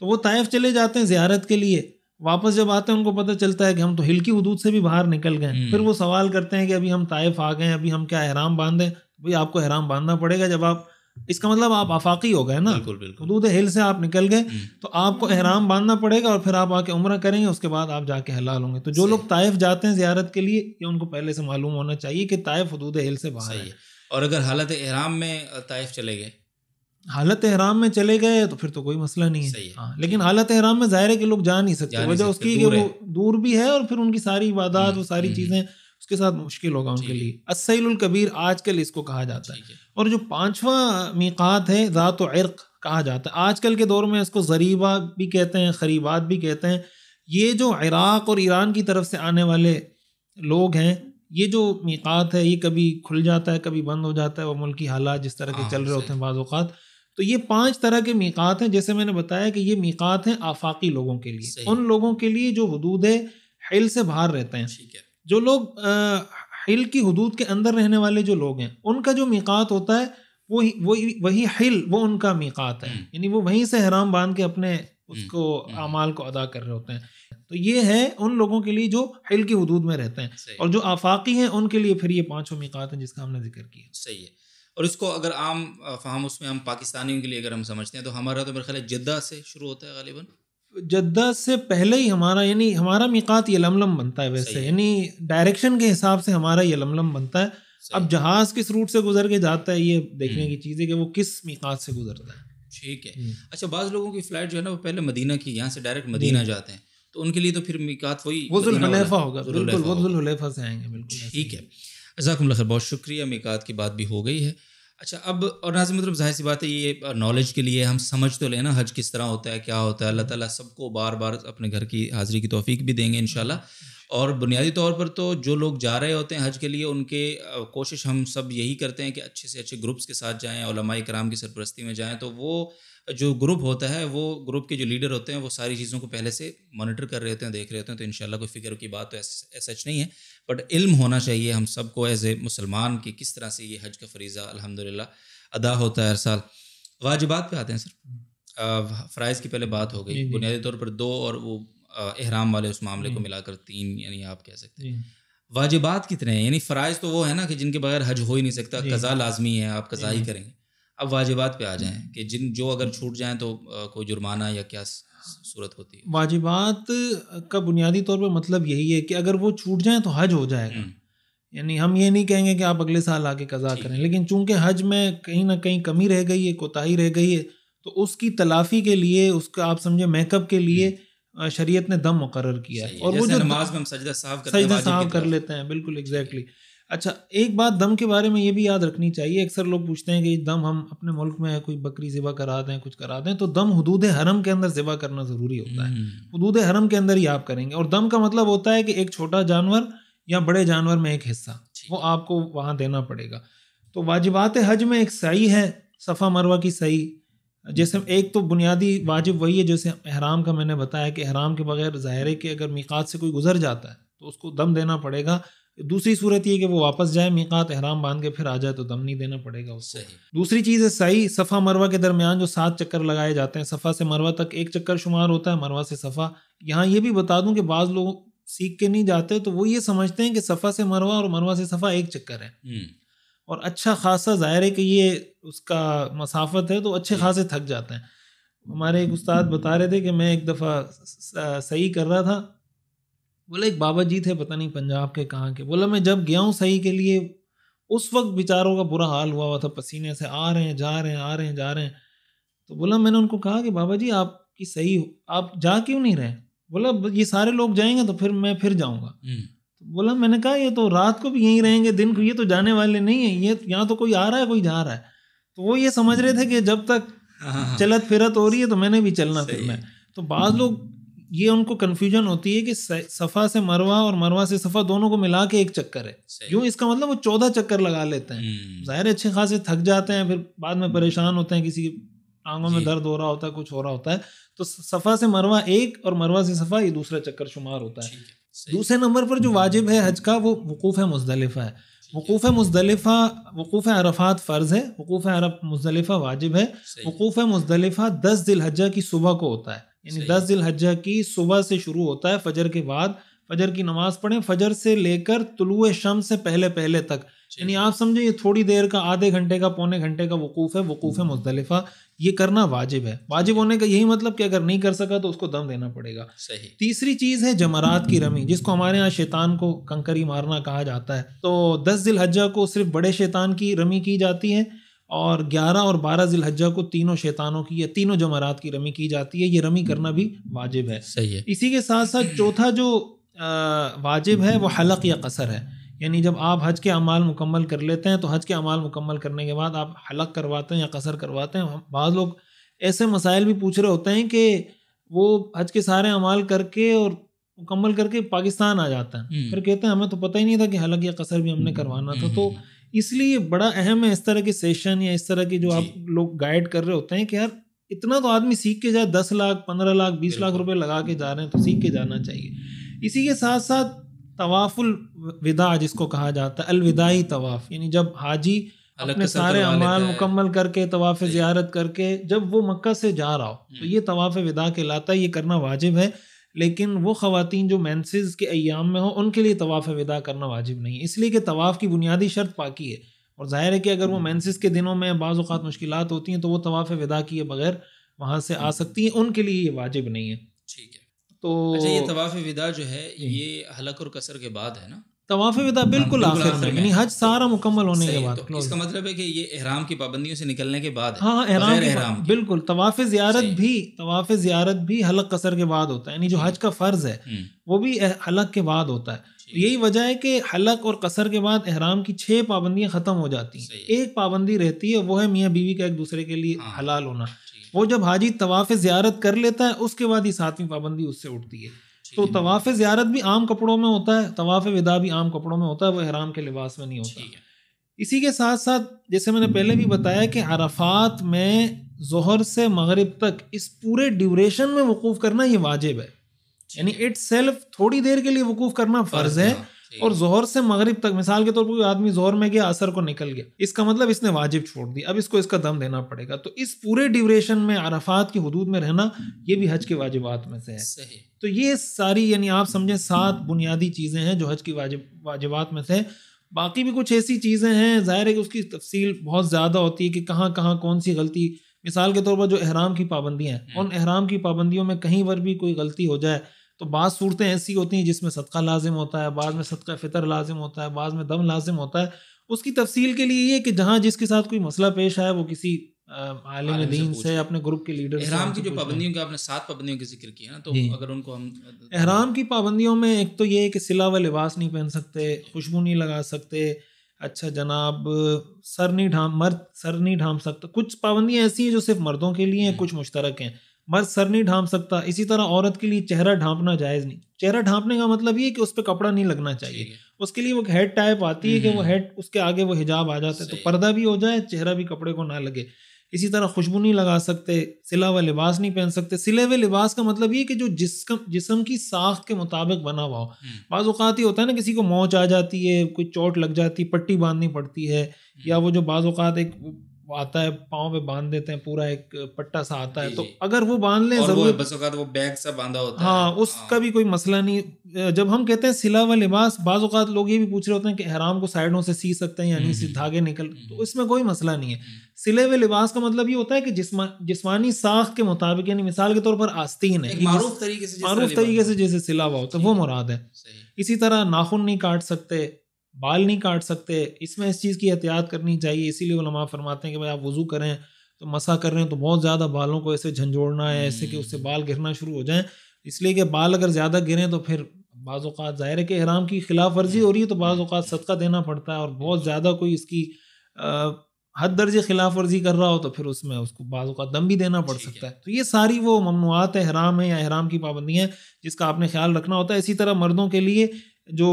تو وہ طائف چلے جاتے ہیں زیارت کے لیے, واپس جب آتے ہیں ان کو پتہ چلتا ہے کہ ہم تو ہل کی حدود سے بھی باہر نکل گئے. پھر وہ سوال کرتے ہیں کہ ابھی ہم طائف آ گئے, ابھی ہم کیا احرام باندھیں؟ بھئی آپ کو احرام باندھنا پڑے گا. جب آپ, اس کا مطلب آپ آفاقی ہو گئے نا, حدود ہل سے آپ نکل گئے, تو آپ کو احرام باندھنا پڑے گا, اور پھر آپ آ کے عمرہ کریں گے, اس کے بعد آپ جا کے حلال ہوں گے. تو جو لوگ طائف جاتے ہیں زیارت کے لیے, یہ ان کو پہلے سے معلوم ہونا چاہیے کہ طائف حدود ہل سے باہر ہے. اور اگر حالت احرام میں طائف چلے گئے, حالت احرام میں چلے گئے تو پھر تو کوئی مسئلہ نہیں ہے. ہاں, لیکن حالت احرام میں ظاہر ہے کہ لوگ جا نہیں سکتے, وجہ اس کی کہ وہ دور بھی ہے, اور پھر ان کی ساری عبادات, وہ ساری چیزیں اس کے ساتھ مشکل ہوگا ان کے لیے. السیل الکبیر آج کل اس کو کہا جاتا ہے. اور جو پانچواں میقات ہے ذات و عرق کہا جاتا ہے. آج کل کے دور میں اس کو ضریبہ بھی کہتے ہیں, خریبات بھی کہتے ہیں. یہ جو عراق اور ایران کی طرف سے آنے والے لوگ ہیں, یہ جو میقات ہے یہ کبھی کھل جاتا ہے, کبھی بند ہو جاتا ہے, وہ ملکی حالات جس طرح کے چل رہے ہوتے ہیں بعض اوقات. تو یہ 5 طرح کے میقات ہیں. جیسے میں نے بتایا کہ یہ میقات ہیں آفاقی لوگوں کے لیے, ان لوگوں کے لیے جو حدود حل سے باہر رہتے ہیں. جو لوگ حل کی حدود کے اندر رہنے والے جو لوگ ہیں, ان کا جو میقات ہوتا ہے وہی حل, وہ ان کا میقات ہے. یعنی وہ وہیں سے احرام باندھ کے اپنے اس کو اعمال کو ادا کر رہے ہوتے ہیں. تو یہ ہے ان لوگوں کے لیے جو حل کی حدود میں رہتے ہیں. اور جو آفاقی ہیں ان کے لیے پھر یہ 5 میقات ہیں جس کا ہم نے ذکر کیا. صحیح ہے. اور اس کو اگر عام فہم اس میں ہم پاکستانیوں کے لیے اگر ہم سمجھتے ہیں تو ہمارا تو میرے خیال ہے جدہ سے شروع ہوتا ہے غالباً. جدہ سے پہلے ہی ہمارا میقات یلملم بنتا ہے ویسے, یعنی ڈائریکشن کے حساب سے ہمارا یلملم بنتا ہے. اب جہاز کس روٹ سے گزر کے جاتا ہے یہ دیکھنے کی چیز ہے کہ وہ کس میقات سے گزرتا ہے. ٹھیک ہے. اچھا, بعض لوگوں کی فلائٹ جو ہے نا وہ پہلے مدینہ کی, یہاں سے ڈائریکٹ مدینہ جاتے ہیں, تو ان کے لیے تو پھر میقات وہی ذوالحلیفہ ہوگا. بالکل, وہ ذوالحلیفہ سے آئیں گے. بالکل ٹھیک ہے. جزاکم اللہ خیر, بہت شکریہ. میقات کی بات بھی ہو گئی ہے. اچھا, اب اور ناظرین مطلب ظاہر سی بات ہے یہ نالج کے لیے ہم سمجھ تو لیں نا حج کس طرح ہوتا ہے, کیا ہوتا ہے. اللہ تعالیٰ سب کو بار بار اپنے گھر کی حاضری کی توفیق بھی دیں گے انشاءاللہ. اور بنیادی طور پر تو جو لوگ جا رہے ہوتے ہیں حج کے لیے, ان کے کوشش ہم سب یہی کرتے ہیں کہ اچھے سے اچھے گروپس کے ساتھ جائیں, علماء کرام کی سرپرستی میں جائیں. تو وہ جو گروپ ہوتا ہے, وہ گروپ کے جو لیڈر ہوتے ہیں, وہ ساری چیزوں کو پہلے سے مانیٹر کر رہے ہوتے ہیں, دیکھ رہے ہوتے ہیں. تو انشاءاللہ کوئی فکر کی بات تو سچ نہیں ہے, بٹ علم ہونا چاہیے ہم سب کو ایز اے مسلمان کہ کس طرح سے یہ حج کا فریضہ الحمدللہ ادا ہوتا ہے ہر سال. واجبات پہ آتے ہیں سر. فرائض کی پہلے بات ہو گئی, بنیادی طور پر 2 اور وہ احرام والے اس معاملے کو ملا کر 3, یعنی آپ کہہ سکتے ہیں. واجبات کتنے ہیں؟ یعنی فرائض تو وہ ہے نا کہ جن کے بغیر حج ہو ہی نہیں سکتا, قضا لازمی ہے, آپ قضا ہی کریں گے. اب واجبات پہ آ جائیں کہ جو اگر چھوٹ جائیں تو کوئی جرمانہ یا کیا صورت ہوتی ہے؟ واجبات کا بنیادی طور پہ مطلب یہی ہے کہ اگر وہ چھوٹ جائیں تو حج ہو جائے گا. یعنی ہم یہ نہیں کہیں گے کہ آپ اگلے سال آ کے قضا کریں، لیکن چونکہ حج میں کہیں نہ کہیں کمی رہ گئی ہے، کوتاہی رہ گئی ہے، تو اس کی تلافی کے لیے، اس کا آپ سمجھے میک اپ کے لیے شریعت نے دم مقرر کیا ہے. اور وہ جو نماز میں ہم سجدہ صاحب کر لیتے ہیں، بالکل ایگزیکٹلی. اچھا، ایک بات دم کے بارے میں یہ بھی یاد رکھنی چاہیے. اکثر لوگ پوچھتے ہیں کہ دم ہم اپنے ملک میں کوئی بکری ذبح کرا دیں، کچھ کرا دیں، تو دم حدود حرم کے اندر ذبح کرنا ضروری ہوتا ہے. حدود حرم کے اندر ہی آپ کریں گے. اور دم کا مطلب ہوتا ہے کہ ایک چھوٹا جانور یا بڑے جانور میں ایک حصہ وہ آپ کو وہاں دینا پڑے گا. تو واجبات حج میں ایک سعی ہے، صفا مروہ کی سعی. جیسے ایک تو بنیادی واجب وہی ہے جیسے احرام کا میں نے بتایا کہ احرام کے بغیر ظاہر ہے کہ اگر میقات سے کوئی گزر جاتا ہے تو اس کو دم دینا پڑے گا. دوسری صورت یہ کہ وہ واپس جائے میقات، احرام باندھ کے پھر آ جائے تو دم نہیں دینا پڑے گا اس کو. دوسری چیز ہے سعی. صفا مروہ کے درمیان جو 7 چکر لگائے جاتے ہیں، صفا سے مروہ تک ایک چکر شمار ہوتا ہے، مروہ سے صفا. یہاں یہ بھی بتا دوں کہ بعض لوگ سیکھ کے نہیں جاتے تو وہ یہ سمجھتے ہیں کہ صفا سے مروہ اور مروہ سے صفا ایک چکر ہے، اور اچھا خاصا ظاہر ہے کہ یہ اس کا مسافت ہے تو اچھے خاصے تھک جاتے ہیں. ہمارے ایک استاد بتا رہے تھے کہ میں ایک دفعہ صحیح کر رہا تھا، بولا ایک بابا جی تھے پتہ نہیں پنجاب کے کہاں کے، بولا میں جب گیا ہوں صحیح کے لیے اس وقت بیچاروں کا برا حال ہوا تھا، پسینے سے آ رہے ہیں جا رہے ہیں، آ رہے ہیں جا رہے ہیں. تو بولا میں نے ان کو کہا کہ بابا جی آپ کی صحیح آپ جا کیوں نہیں رہے؟ بولا یہ سارے لوگ جائیں گے تو پھر میں پھر جاؤں گا. بولا میں نے کہا یہ تو رات کو بھی یہیں رہیں گے، دن کو یہ تو جانے والے نہیں ہیں، یہ یہاں تو کوئی آ رہا ہے کوئی جا رہا ہے. تو وہ یہ سمجھ رہے تھے کہ جب تک چلت پھرت ہو رہی ہے تو میں نے بھی چلنا پھرنا ہے. تو بعض لوگ یہ ان کو کنفیوژن ہوتی ہے کہ صفا سے مروہ اور مروہ سے صفا دونوں کو ملا کے ایک چکر ہے، یوں اس کا مطلب وہ 14 چکر لگا لیتے ہیں. ظاہر اچھے خاصے تھک جاتے ہیں، پھر بعد میں پریشان ہوتے ہیں، کسی ٹانگوں میں درد ہو رہا ہوتا ہے، کچھ ہو رہا ہوتا ہے. تو صفا سے مروہ ایک اور مروہ سے صفا یہ دوسرا چکر شمار ہوتا ہے. دوسرے نمبر پر جو واجب ہے حج کا وہ وقوف مزدلفہ ہے. وقوف عرفات فرض ہے، وقوف مزدلفہ واجب ہے. وقوف مزدلفہ 10 ذی الحجہ کی صبح کو ہوتا ہے، یعنی 10 ذی الحجہ کی صبح سے شروع ہوتا ہے، فجر کے بعد. فجر کی نماز پڑھیں، فجر سے لے کر طلوع شمس سے پہلے تک، یعنی آپ سمجھیں یہ تھوڑی دیر کا، آدھے گھنٹے کا، پونے گھنٹے کا وقوف ہے، وقوف مزدلفہ. یہ کرنا واجب ہے. واجب ہونے کا یہی مطلب کہ اگر نہیں کر سکا تو اس کو دم دینا پڑے گا. تیسری چیز ہے جمرات کی رمی، جس کو ہمارے ہاں شیطان کو کنکری مارنا کہا جاتا ہے. تو 10 ذی الحجہ کو صرف بڑے شیطان کی رمی کی جاتی ہے، اور 11 اور 12 ذی الحجہ کو تینوں شیطانوں کی یا تینوں جمرات کی رمی کی جاتی ہے. یہ رمی کرنا بھی واجب ہے. اسی کے ساتھ ساتھ چوتھا جو واجب ہے وہ حلق یا قصر ہے. یعنی جب آپ حج کے اعمال مکمل کر لیتے ہیں تو حج کے اعمال مکمل کرنے کے بعد آپ حلق کرواتے ہیں یا قصر کرواتے ہیں. بعض لوگ ایسے مسائل بھی پوچھ رہے ہوتے ہیں کہ وہ حج کے سارے اعمال کر کے اور مکمل کر کے پاکستان آ جاتا ہے، پھر کہتے ہیں ہمیں تو پتہ ہی نہیں تھا کہ حلق یا قصر بھی ہم نے کروانا تھا. تو اس لیے بڑا اہم ہے اس طرح کے سیشن یا اس طرح کی جو آپ لوگ گائیڈ کر رہے ہوتے ہیں کہ یار اتنا تو آدمی سیکھ کے جائے، 10 لاکھ 15 لاکھ 20 لاکھ روپے لگا کے جا رہے ہیں تو سیکھ کے جانا چاہیے. اسی کے ساتھ ساتھ طواف الوداع جس کو کہا جاتا ہے، الوداعی طواف، یعنی جب حاجی اپنے سارے اعمال مکمل کر کے طواف زیارت کر کے جب وہ مکہ سے جا رہا ہو تو یہ طواف وداع کہلاتا ہے. یہ کرنا واجب ہے، لیکن وہ خواتین جو مینسز کے ایام میں ہوں ان کے لیے طواف وداع کرنا واجب نہیں ہے، اس لیے کہ طواف کی بنیادی شرط پاکی ہے. اور ظاہر ہے کہ اگر وہ مینسز کے دنوں میں بعض اوقات مشکلات ہوتی ہیں تو وہ طواف وداع کیے بغیر وہاں سے آ سکتی ہیں، ان کے لیے یہ واجب نہیں ہے. ٹھیک ہے. تو اچھا، یہ طواف وداع جو ہے یہ حلق اور قصر کے بعد ہے نا؟ طواف وداع بالکل آخر میں، یعنی حج سارا مکمل ہونے کے بعد. تو اس کا مطلب ہے کہ یہ احرام کی پابندیوں سے نکلنے کے بعد ہے. ہاں احرام بالکل. طواف زیارت بھی حلق قصر کے بعد ہوتا ہے، یعنی جو حج کا فرض ہے وہ بھی حلق کے بعد ہوتا ہے. یہی وجہ ہے کہ حلق اور قصر کے بعد احرام کی 6 پابندیاں ختم ہو جاتی ہیں. ایک پابندی رہتی ہے، وہ ہے میاں بیوی کا ایک دوسرے کے لیے حلال ہونا. وہ جب حاجی طواف زیارت کر لیتا ہے اس کے بعد یہ 7ویں پابندی اس سے اٹھتی ہے. تو طواف زیارت بھی عام کپڑوں میں ہوتا ہے، طواف وداع بھی عام کپڑوں میں ہوتا ہے، وہ احرام کے لباس میں نہیں ہوتا. اسی کے ساتھ ساتھ جیسے میں نے پہلے بھی بتایا کہ عرفات میں ظہر سے مغرب تک اس پورے ڈیوریشن میں وقوف کرنا یہ واجب ہے. یعنی اٹ سیلف تھوڑی دیر کے لیے وقوف کرنا فرض ہے، اور ظہر سے مغرب تک، مثال کے طور پر کوئی آدمی ظہر میں گیا عصر کو نکل گیا، اس کا مطلب اس نے واجب چھوڑ دیا، اب اس کو اس کا دم دینا پڑے گا. تو اس پورے ڈیوریشن میں عرفات کی حدود میں رہنا یہ بھی حج کے واجبات میں سے ہے. تو یہ ساری یعنی آپ سمجھیں 7 بنیادی چیزیں ہیں جو حج کی واجبات میں سے. باقی بھی کچھ ایسی چیزیں ہیں، ظاہر ہے کہ اس کی تفصیل بہت زیادہ ہوتی ہے کہ کہاں کہاں کون سی غلطی. مثال کے طور پر جو احرام کی پابندیاں ہیں، ان احرام کی پابندیوں میں کہیں پر بھی کوئی غلطی ہو جائے تو بعض صورتیں ایسی ہوتی ہیں جس میں صدقہ لازم ہوتا ہے، بعض میں صدقہ فطر لازم ہوتا ہے، بعض میں دم لازم ہوتا ہے. اس کی تفصیل کے لیے یہ کہ جہاں جس کے ساتھ کوئی مسئلہ پیش آئے وہ کسی عالم دین سے، اپنے گروپ کے لیڈر سے. احرام کی جو پابندیوں کا آپ نے 7 پابندیوں کا ذکر کیا نا، تو اگر ان کو ہم احرام کی پابندیوں میں ایک تو یہ ہے کہ سلا و لباس نہیں پہن سکتے، خوشبو نہیں لگا سکتے، اچھا جناب مرد سر نہیں ڈھانپ سکتا. کچھ پابندیاں ایسی ہیں جو صرف مردوں کے لیے ہیں، کچھ مشترک ہیں. مرد سر نہیں ڈھانپ سکتا. اسی طرح عورت کے لیے چہرہ ڈھانپنا جائز نہیں. چہرہ ڈھانپنے کا مطلب یہ کہ اس پہ کپڑا نہیں لگنا چاہیے. اس کے لیے وہ ہیڈ ٹائپ آتی ہے کہ وہ ہیڈ اس کے آگے وہ حجاب آ جاتا ہے، تو پردہ بھی ہو جائے، چہرہ بھی کپڑے کو نہ لگے. اسی طرح خوشبو نہیں لگا سکتے، سلا و لباس نہیں پہن سکتے. سلے ہوئے لباس کا مطلب یہ کہ جو جسم کی ساخت کے مطابق بنا ہوا ہو. بعض اوقات یہ ہوتا ہے نا کسی کو موچ آ جاتی ہے، کوئی چوٹ لگ جاتی، پٹی باندھنی پڑتی ہے، یا وہ جو بعض اوقات ایک آتا ہے پاؤں پہ باندھ دیتے ہیں، پورا ایک پٹا سا آتا ہے، تو اگر وہ باندھ لیں ضرور، بس اوقات وہ بیگ سا باندھا ہوتا ہے، ہاں اس کا بھی کوئی مسئلہ نہیں. جب ہم کہتے ہیں سلا و لباس، بعض اوقات لوگ یہ بھی پوچھ رہے ہوتے ہیں کہ احرام کو سائڈوں سے سی سکتے ہیں یعنی دھاگے نکل، تو اس میں کوئی مسئلہ نہیں ہے. سلے ہوئے لباس کا مطلب یہ ہوتا ہے کہ جسمانی ساخت کے مطابق، یعنی مثال کے طور پر آستین ہے، معروف طریقے سے جیسے سلا ہوا ہوتا ہے، وہ مراد ہے. اسی طرح ناخن نہیں کاٹ سکتے، بال نہیں کاٹ سکتے. اس میں اس چیز کی احتیاط کرنی چاہیے. اسی لیے علماء فرماتے ہیں کہ بھائی آپ وضو کریں تو مسح کر رہے ہیں تو بہت زیادہ بالوں کو ایسے جھنجھوڑنا ہے، ایسے کہ اس سے بال گرنا شروع ہو جائیں. اس لیے کہ بال اگر زیادہ گریں تو پھر بعض اوقات ظاہر ہے کہ احرام کی خلاف ورزی ہو رہی ہے، تو بعض اوقات صدقہ دینا پڑتا ہے، اور بہت زیادہ کوئی اس کی حد درجے خلاف ورزی کر رہا ہو تو پھر اس میں اس کو بعض اوقات دم بھی دینا پڑ سکتا ہے. تو یہ ساری وہ ممنوعات احرام ہیں یا احرام کی پابندیاں جس کا آپ نے خیال رکھنا ہوتا ہے. اسی طرح مردوں کے لیے جو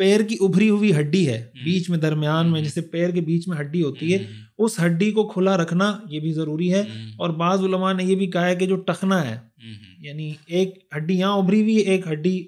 پیر کی ابھری ہوئی ہڈی ہے بیچ میں درمیان میں، جیسے پیر کے بیچ میں ہڈی ہوتی ہے، اس ہڈی کو کھلا رکھنا یہ بھی ضروری ہے. اور بعض علماء نے یہ بھی کہا ہے کہ جو ٹخنا ہے، یعنی ایک ہڈی یہاں ابھری ہوئی ہے، ایک ہڈی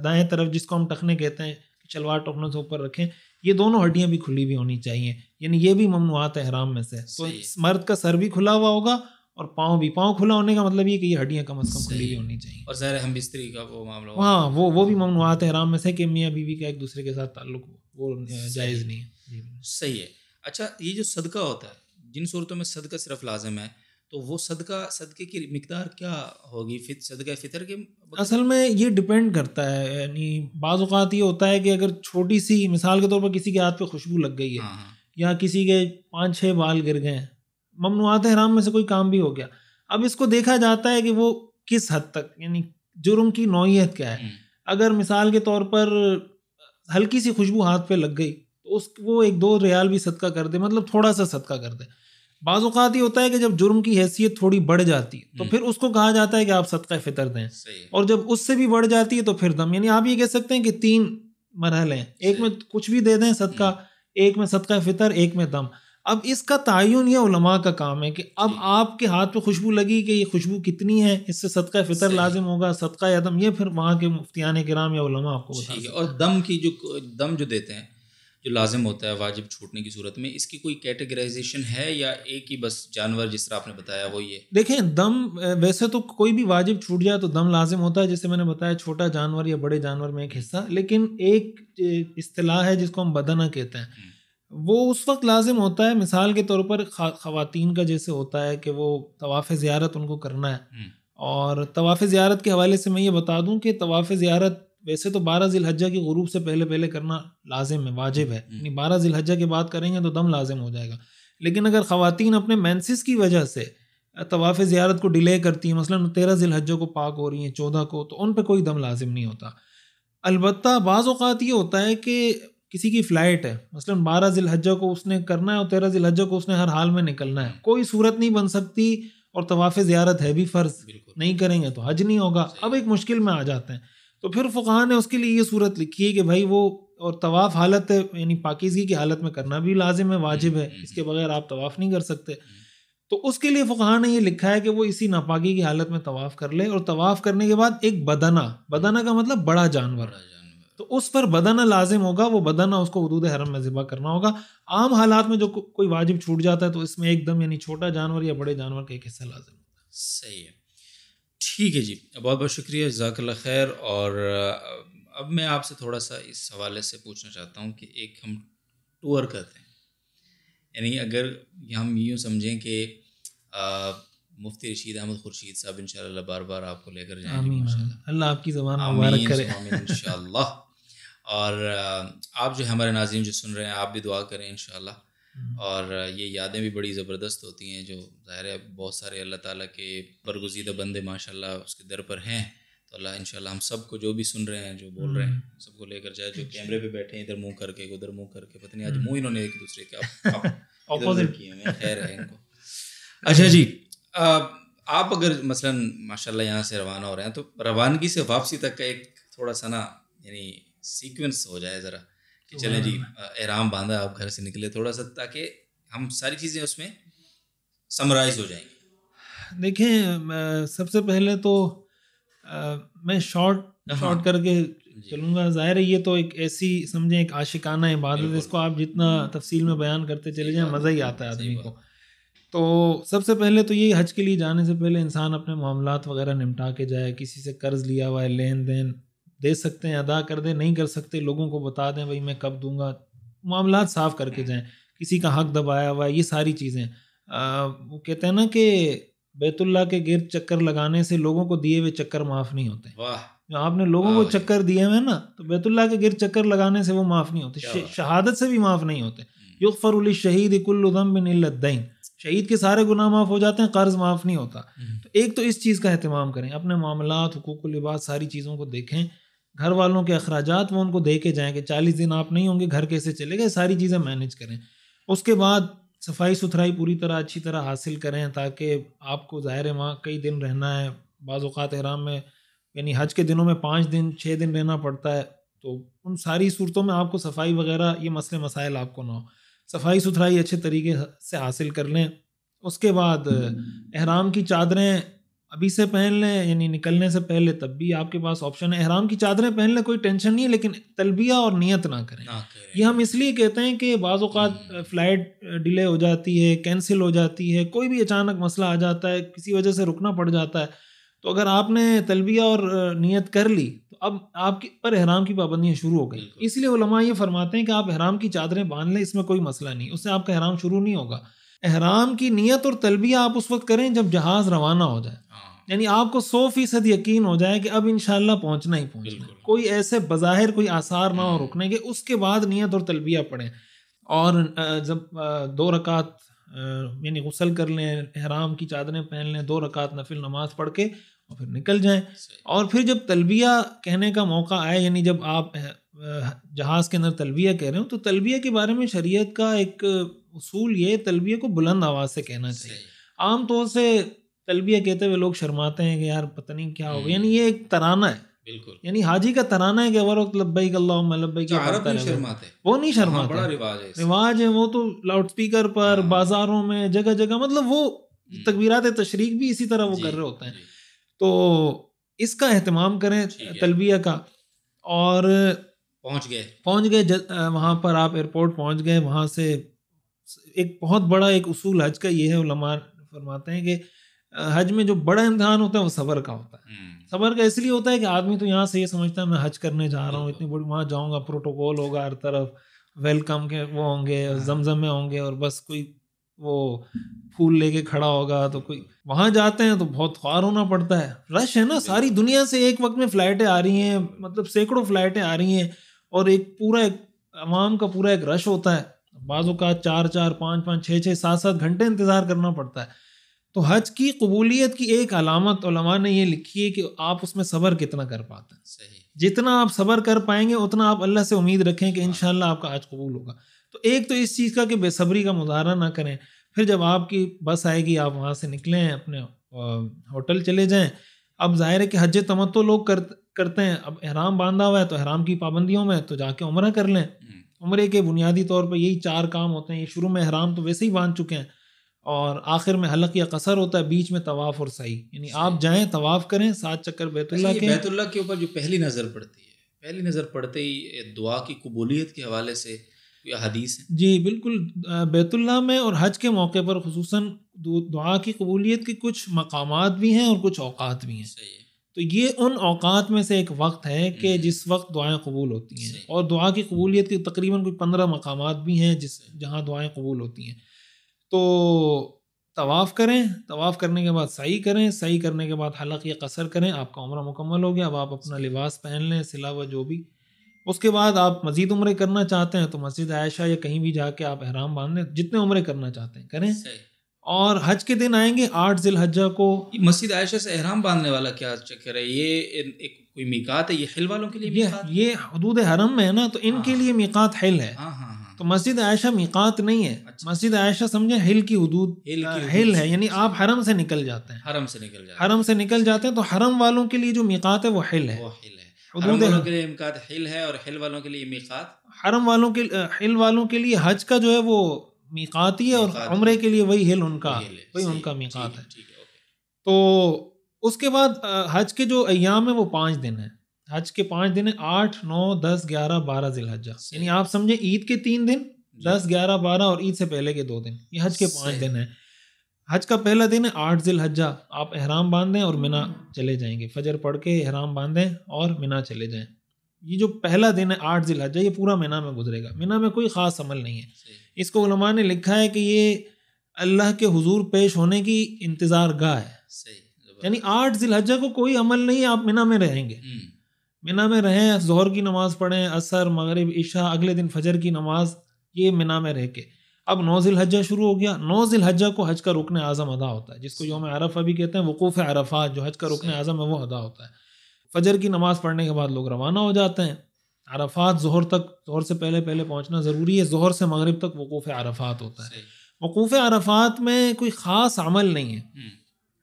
دائیں طرف جس کو ہم ٹخنے کہتے ہیں، شلوار ٹخنوں سے اوپر رکھیں، یہ دونوں ہڈیاں بھی کھلی ہوئی ہونی چاہیے. یعنی یہ بھی ممنوعات احرام میں سے. تو مرد کا سر بھی کھلا ہوا ہوگا اور پاؤں کھلا ہونے کا مطلب یہ کہ یہ ہڈیاں کم از کم کھلی ہوئی ہونی چاہیے. اور ظاہر ہم بستری کا وہ معاملہ، ہاں وہ بھی ممنوعات احرام میں سے کہ میاں بیوی کا ایک دوسرے کے ساتھ تعلق وہ جائز نہیں ہے. صحیح ہے. اچھا، یہ جو صدقہ ہوتا ہے، جن صورتوں میں صدقہ صرف لازم ہے، تو وہ صدقے کی مقدار کیا ہوگی صدقہ فطر کے؟ اصل میں یہ ڈپینڈ کرتا ہے. یعنی بعض اوقات یہ ہوتا ہے کہ اگر چھوٹی سی مثال کے طور پر کسی کے ہاتھ پہ خوشبو لگ گئی ہے، یا کسی کے 5-6 بال گر گئے ہیں، ممنوعات احرام میں سے کوئی کام بھی ہو گیا. اب اس کو دیکھا جاتا ہے کہ وہ کس حد تک، یعنی جرم کی نوعیت کیا ہے. اگر مثال کے طور پر ہلکی سی خوشبو ہاتھ پہ لگ گئی تو وہ 1-2 ریال بھی صدقہ کر دے، مطلب تھوڑا سا صدقہ کر دے. بعض اوقات یہ ہوتا ہے کہ جب جرم کی حیثیت تھوڑی بڑھ جاتی ہے تو پھر اس کو کہا جاتا ہے کہ آپ صدقہ فطر دیں. اور جب اس سے بھی بڑھ جاتی ہے تو پھر دم. یعنی آپ یہ کہہ سکتے ہیں کہ 3 مرحلے ہیں، ایک میں کچھ بھی دے دیں صدقہ، ایک میں صدقہ فطر، ایک میں دم. اب اس کا تعین یہ علماء کا کام ہے کہ اب آپ کے ہاتھ پہ خوشبو لگی کہ یہ خوشبو کتنی ہے، اس سے صدقہ فطر لازم ہوگا، صدقہ یا دم، یہ پھر وہاں کے مفتیان کرام یا علماء آپ کو بتا سکتے ہیں. اور دم جو دیتے ہیں جو لازم ہوتا ہے واجب چھوٹنے کی صورت میں، اس کی کوئی کیٹیگرائزیشن ہے یا ایک ہی بس جانور جس طرح آپ نے بتایا وہ یہ؟ دیکھیں دم ویسے تو کوئی بھی واجب چھوٹ جائے تو دم لازم ہوتا ہے، جیسے میں نے بتایا چھوٹا جانور یا بڑے جانور میں ایک حصہ. لیکن ایک اصطلاح ہے جس کو ہم بدنہ کہتے ہیں، وہ اس وقت لازم ہوتا ہے. مثال کے طور پر خواتین کا جیسے ہوتا ہے کہ وہ طواف زیارت ان کو کرنا ہے. اور طواف زیارت کے حوالے سے میں یہ بتا دوں کہ طواف زیارت ویسے تو 12 ذی الحجہ کی غروب سے پہلے کرنا لازم ہے، واجب ہے. یعنی 12 ذی الحجہ کے بعد کریں گے تو دم لازم ہو جائے گا. لیکن اگر خواتین اپنے مینسس کی وجہ سے طواف زیارت کو ڈیلے کرتی ہیں، مثلا 13 ذی الحجہ کو پاک ہو رہی ہیں 14 کو، تو ان پہ کوئی دم لازم نہیں ہوتا. البتہ بعض اوقات یہ ہوتا ہے کہ کسی کی فلائٹ ہے، مثلا 12 ذی الحجہ کو اس نے کرنا ہے اور 13 ذی الحجہ کو اس نے ہر حال میں نکلنا ہے، کوئی صورت نہیں بن سکتی، اور طواف زیارت ہے بھی فرض، نہیں کریں گے تو حج نہیں ہوگا. اب ایک مشکل میں آ جاتے ہیں، تو پھر فقہاء نے اس کے لیے یہ صورت لکھی ہے کہ بھائی وہ اور طواف حالت ہے یعنی پاکیزگی کی حالت میں کرنا بھی لازم ہے، واجب ہے، اس کے بغیر آپ طواف نہیں کر سکتے. تو اس کے لیے فقہاء نے یہ لکھا ہے کہ وہ اسی ناپاکی کی حالت میں طواف کر لے، اور طواف کرنے کے بعد ایک بدنہ کا مطلب بڑا جانور، تو اس پر بدنہ لازم ہوگا. وہ بدنہ اس کو حدود حرم میں ذبح کرنا ہوگا. عام حالات میں جو کوئی واجب چھوٹ جاتا ہے تو اس میں ایک دم یعنی چھوٹا جانور یا بڑے جانور کا ایک حصہ لازم ہوتا ہے. صحیح ہے، ٹھیک ہے جی، بہت بہت شکریہ، جزاک اللہ خیر. اور اب میں آپ سے تھوڑا سا اس حوالے سے پوچھنا چاہتا ہوں کہ ایک ہم ٹور کرتے ہیں، یعنی اگر ہم یوں سمجھیں کہ مفتی رشید احمد خورشید صاحب انشاءاللہ بار بار آپ کو لے کر جائیں گے ماشاءاللہ، اللہ آپ کی زبان مبارک کرے، آمین انشاءاللہ. اور آپ جو ہمارے ناظرین جو سن رہے ہیں آپ بھی دعا کریں انشاءاللہ. اور یہ یادیں بھی بڑی زبردست ہوتی ہیں، جو ظاہر ہے بہت سارے اللہ تعالیٰ کے برگزیدہ بندے ماشاءاللہ اس کے در پر ہیں، تو اللہ انشاءاللہ ہم سب کو جو بھی سن رہے ہیں جو بول رہے ہیں سب کو لے کر جائے. جو کیمرے پہ بیٹھے ہیں ادھر منہ کر کے ادھر منہ کر کے، پتہ نہیں آج منہ انہوں نے ایک دوسرے کے اپوزٹ کیے ہیں، خیر ہے ان کو. اچھا جی، آپ اگر مثلاً ماشاءاللہ یہاں سے روانہ ہو رہے ہیں تو روانگی سے واپسی تک کا ایک تھوڑا سا نا یعنی سیکوینس ہو جائے ذرا کہ چلیں جی احرام باندھا آپ گھر سے نکلے تھوڑا سا، تاکہ ہم ساری چیزیں اس میں سمرائز ہو جائیں گی. دیکھیں سب سے پہلے تو میں شارٹ کر کے چلوں گا. ظاہر ہے یہ تو ایک ایسی سمجھیں ایک عاشقانہ عبادت ہے، اس کو آپ جتنا تفصیل میں بیان کرتے چلے جائیں مزہ ہی آتا ہے آدمی کو. تو سب سے پہلے تو یہ حج کے لیے جانے سے پہلے انسان اپنے معاملات وغیرہ نمٹا کے جائے. کسی سے قرض لیا ہوا ہے لین دین دے سکتے ہیں ادا کر دیں، نہیں کر سکتے لوگوں کو بتا دیں بھائی میں کب دوں گا. معاملات صاف کر کے جائیں. کسی کا حق دبایا ہوا ہے، یہ ساری چیزیں وہ کہتے ہیں نا کہ بیت اللہ کے گرد چکر لگانے سے لوگوں کو دیے ہوئے چکر معاف نہیں ہوتے. جو آپ نے لوگوں کو چکر دیے ہوئے نا تو بیت اللہ کے گرد چکر لگانے سے وہ معاف نہیں ہوتے، شہادت سے بھی معاف نہیں ہوتے. یغفر للشہید کل ذنب الا الدین، شہید کے سارے گناہ معاف ہو جاتے ہیں، قرض معاف نہیں ہوتا. تو ایک تو اس چیز کا اہتمام کریں، اپنے معاملات حقوق العباد ساری چیزوں کو دیکھیں. گھر والوں کے اخراجات وہ ان کو دے کے جائیں کہ 40 دن آپ نہیں ہوں گے گھر کیسے چلے گئے، ساری چیزیں مینیج کریں. اس کے بعد صفائی ستھرائی پوری طرح اچھی طرح حاصل کریں، تاکہ آپ کو ظاہر ہے وہاں کئی دن رہنا ہے. بعض اوقات احرام میں یعنی حج کے دنوں میں 5 دن 6 دن رہنا پڑتا ہے، تو ان ساری صورتوں میں آپ کو صفائی وغیرہ یہ مسئلے مسائل آپ کو نہ ہو. صفائی ستھرائی اچھے طریقے سے حاصل کر لیں. اس کے بعد احرام کی چادریں ابھی سے پہن لیں، یعنی نکلنے سے پہلے تب بھی آپ کے پاس آپشن ہے. احرام کی چادریں پہن لیں، کوئی ٹینشن نہیں ہے، لیکن تلبیہ اور نیت نہ کریں. یہ ہم اس لیے کہتے ہیں کہ بعض اوقات فلائٹ ڈیلے ہو جاتی ہے، کینسل ہو جاتی ہے، کوئی بھی اچانک مسئلہ آ جاتا ہے، کسی وجہ سے رکنا پڑ جاتا ہے. تو اگر آپ نے تلبیہ اور نیت کر لی تو اب آپ کے پر احرام کی پابندیاں شروع ہو گئی. اس لیے علماء یہ فرماتے ہیں کہ آپ احرام کی چادریں باندھ لیں، اس میں کوئی مسئلہ نہیں، اس سے آپ کا احرام شروع نہیں ہوگا. احرام کی نیت اور تلبیہ آپ اس وقت کریں جب جہاز روانہ ہو جائے، یعنی آپ کو 100% یقین ہو جائے کہ اب انشاءاللہ پہنچنا ہی پہنچنا، کوئی ایسے بظاہر کوئی آثار نہ ہو رکنے کے. اس کے بعد نیت اور تلبیہ پڑھیں، اور جب 2 رکعت یعنی غسل کر لیں، احرام کی چادریں پہن لیں، 2 رکعت نفل نماز پڑھ کے اور پھر نکل جائیں. اور پھر جب تلبیہ کہنے کا موقع آئے، یعنی جب آپ جہاز کے اندر تلبیہ کہہ رہے ہوں، تو تلبیہ کے بارے میں شریعت کا ایک اصول یہ تلبیہ کو بلند آواز سے کہنا چاہیے. عام طور سے تلبیہ کہتے ہوئے لوگ شرماتے ہیں کہ یار پتہ نہیں کیا ہوگا، یعنی یہ ایک ترانہ ہے، بالکل یعنی حاجی کا ترانہ ہے کہ ہر وقت لبیک اللہم لبیک. وہ نہیں شرماتے، رواج ہے وہ تو لاؤڈ سپیکر پر بازاروں میں جگہ جگہ، مطلب وہ تکبیرات تشریق بھی اسی طرح وہ کر رہے ہوتے ہیں. تو اس کا اہتمام کریں تلبیہ کا. اور پہنچ گئے وہاں پر آپ ایئرپورٹ پہنچ گئے. وہاں سے ایک بہت بڑا ایک اصول حج کا یہ ہے، علماء فرماتے ہیں کہ حج میں جو بڑا امتحان ہوتا ہے وہ صبر کا ہوتا ہے. صبر کا اس لیے ہوتا ہے کہ آدمی تو یہاں سے یہ سمجھتا ہے میں حج کرنے جا رہا ہوں، اتنی بڑی وہاں جاؤں گا، پروٹوکول ہوگا ہر طرف، ویلکم کے وہ ہوں گے، زمزم میں ہوں گے، اور بس کوئی وہ پھول لے کے کھڑا ہوگا. تو کوئی وہاں جاتے ہیں تو بہت خوار ہونا پڑتا ہے، رش ہے نا، ساری دنیا سے ایک وقت میں فلائٹیں آ رہی ہیں، مطلب سینکڑوں فلائٹیں آ رہی ہیں، اور ایک پورا عوام کا پورا ایک رش ہوتا ہے. بعض اوقات 4 5 6 7 گھنٹے انتظار کرنا پڑتا ہے. تو حج کی قبولیت کی ایک علامت علماء نے یہ لکھی ہے کہ آپ اس میں صبر کتنا کر پاتے ہیں. جتنا آپ صبر کر پائیں گے اتنا آپ اللہ سے امید رکھیں کہ انشاءاللہ آپ کا حج قبول ہوگا. تو ایک تو اس چیز کا کہ بے صبری کا مظاہرہ نہ کریں. پھر جب آپ کی بس آئے گی آپ وہاں سے نکلیں، اپنے ہوٹل چلے جائیں. اب ظاہر ہے کہ حج تمتع لوگ کرتے ہیں، اب احرام باندھا ہوا ہے تو احرام کی پابندیوں میں تو جا کے عمرہ کر لیں. عمرے کے بنیادی طور پر یہی 4 کام ہوتے ہیں. یہ شروع میں احرام تو ویسے ہی باندھ چکے ہیں، اور آخر میں حلق یا قصر ہوتا ہے، بیچ میں طواف اور سعی، یعنی آپ جائیں طواف کریں 7 چکر بیت اللہ کے. بیت اللہ کے اوپر جو پہلی نظر پڑتی ہے، پہلی نظر پڑتے ہی دعا کی قبولیت کے حوالے سے کوئی حدیث ہے؟ جی بالکل، بیت اللہ میں اور حج کے موقع پر خصوصاً دعا کی قبولیت کے کچھ مقامات بھی ہیں اور کچھ اوقات بھی ہیں. تو یہ ان اوقات میں سے ایک وقت ہے کہ جس وقت دعائیں قبول ہوتی ہیں، اور دعا کی قبولیت کی تقریباً کوئی 15 مقامات بھی ہیں جہاں دعائیں قبول ہوتی ہیں. تو طواف کریں، طواف کرنے کے بعد سعی کریں، سعی کرنے کے بعد حلق یا قصر کریں، آپ کا عمرہ مکمل ہو گیا. اب آپ اپنا لباس پہن لیں، سلاوہ جو بھی. اس کے بعد آپ مزید عمرے کرنا چاہتے ہیں تو مسجد عائشہ یا کہیں بھی جا کے آپ احرام باندھ لیں، جتنے عمرے کرنا چاہتے ہیں کریں. اور حج کے دن آئیں گے 8 ذی الحجہ کو. مسجد عائشہ سے احرام باندھنے والا کیا چکر ہے؟ یہ ایک کوئی میقات ہے، یہ حل والوں کے لیے یہ حدود حرم میں ہے نا، تو ان کے لیے میقات حل ہے. تو مسجد عائشہ میقات نہیں ہے. مسجد عائشہ سمجھیں حل کی حدود حل ہے، یعنی آپ حرم سے نکل جاتے ہیں، حرم سے نکل جاتے ہیں. تو حرم والوں کے لیے جو میقات ہے وہ حل ہے. حدود والوں کے لیے میقات حل ہے، اور حل والوں کے لیے میقات حرم والوں کے حل والوں کے لیے حج کا جو ہے وہ میقات ہی ہے، اور عمرے کے لیے وہی حل ان کا، وہی ان کا میقات ہے. تو اس کے بعد حج کے جو ایام ہیں وہ 5 دن ہیں. حج کے 5 دن ہیں، 8، 9، 10، 11، 12 ذی الحجہ. یعنی آپ سمجھیں عید کے 3 دن، 10، 11، 12 اور عید سے پہلے کے 2 دن، یہ حج کے 5 دن ہیں. حج کا پہلا دن ہے 8 ذی الحجہ. آپ احرام باندھیں اور منا چلے جائیں گے، فجر پڑھ کے احرام باندھیں اور منا چلے جائیں. یہ جو پہلا دن ہے 8 ذی الحجہ، یہ پورا منا میں گزرے گا. منا میں کوئی خاص عمل نہیں ہے. اس کو علماء نے لکھا ہے کہ یہ اللہ کے حضور پیش ہونے کی انتظار گاہ ہے. یعنی 8 ذی الحجہ کو کوئی عمل نہیں، آپ منا میں رہیں گے. منا میں رہیں، ظہر کی نماز پڑھیں، عصر، مغرب، عشاء، اگلے دن فجر کی نماز، یہ منا میں رہ کے. اب 9 ذی الحجہ شروع ہو گیا. 9 ذی الحجہ کو حج کا رکن اعظم ادا ہوتا ہے، جس کو یوم عرفہ بھی کہتے ہیں. وقوف عرفات جو حج کا رکن اعظم ہے وہ ادا ہوتا ہے. فجر کی نماز پڑھنے کے بعد لوگ روانہ ہو جاتے ہیں. عرفات ظہر تک، ظہر سے پہلے پہنچنا ضروری ہے. ظہر سے مغرب تک وقوف عرفات ہوتا ہے. وقوف عرفات میں کوئی خاص عمل نہیں ہے.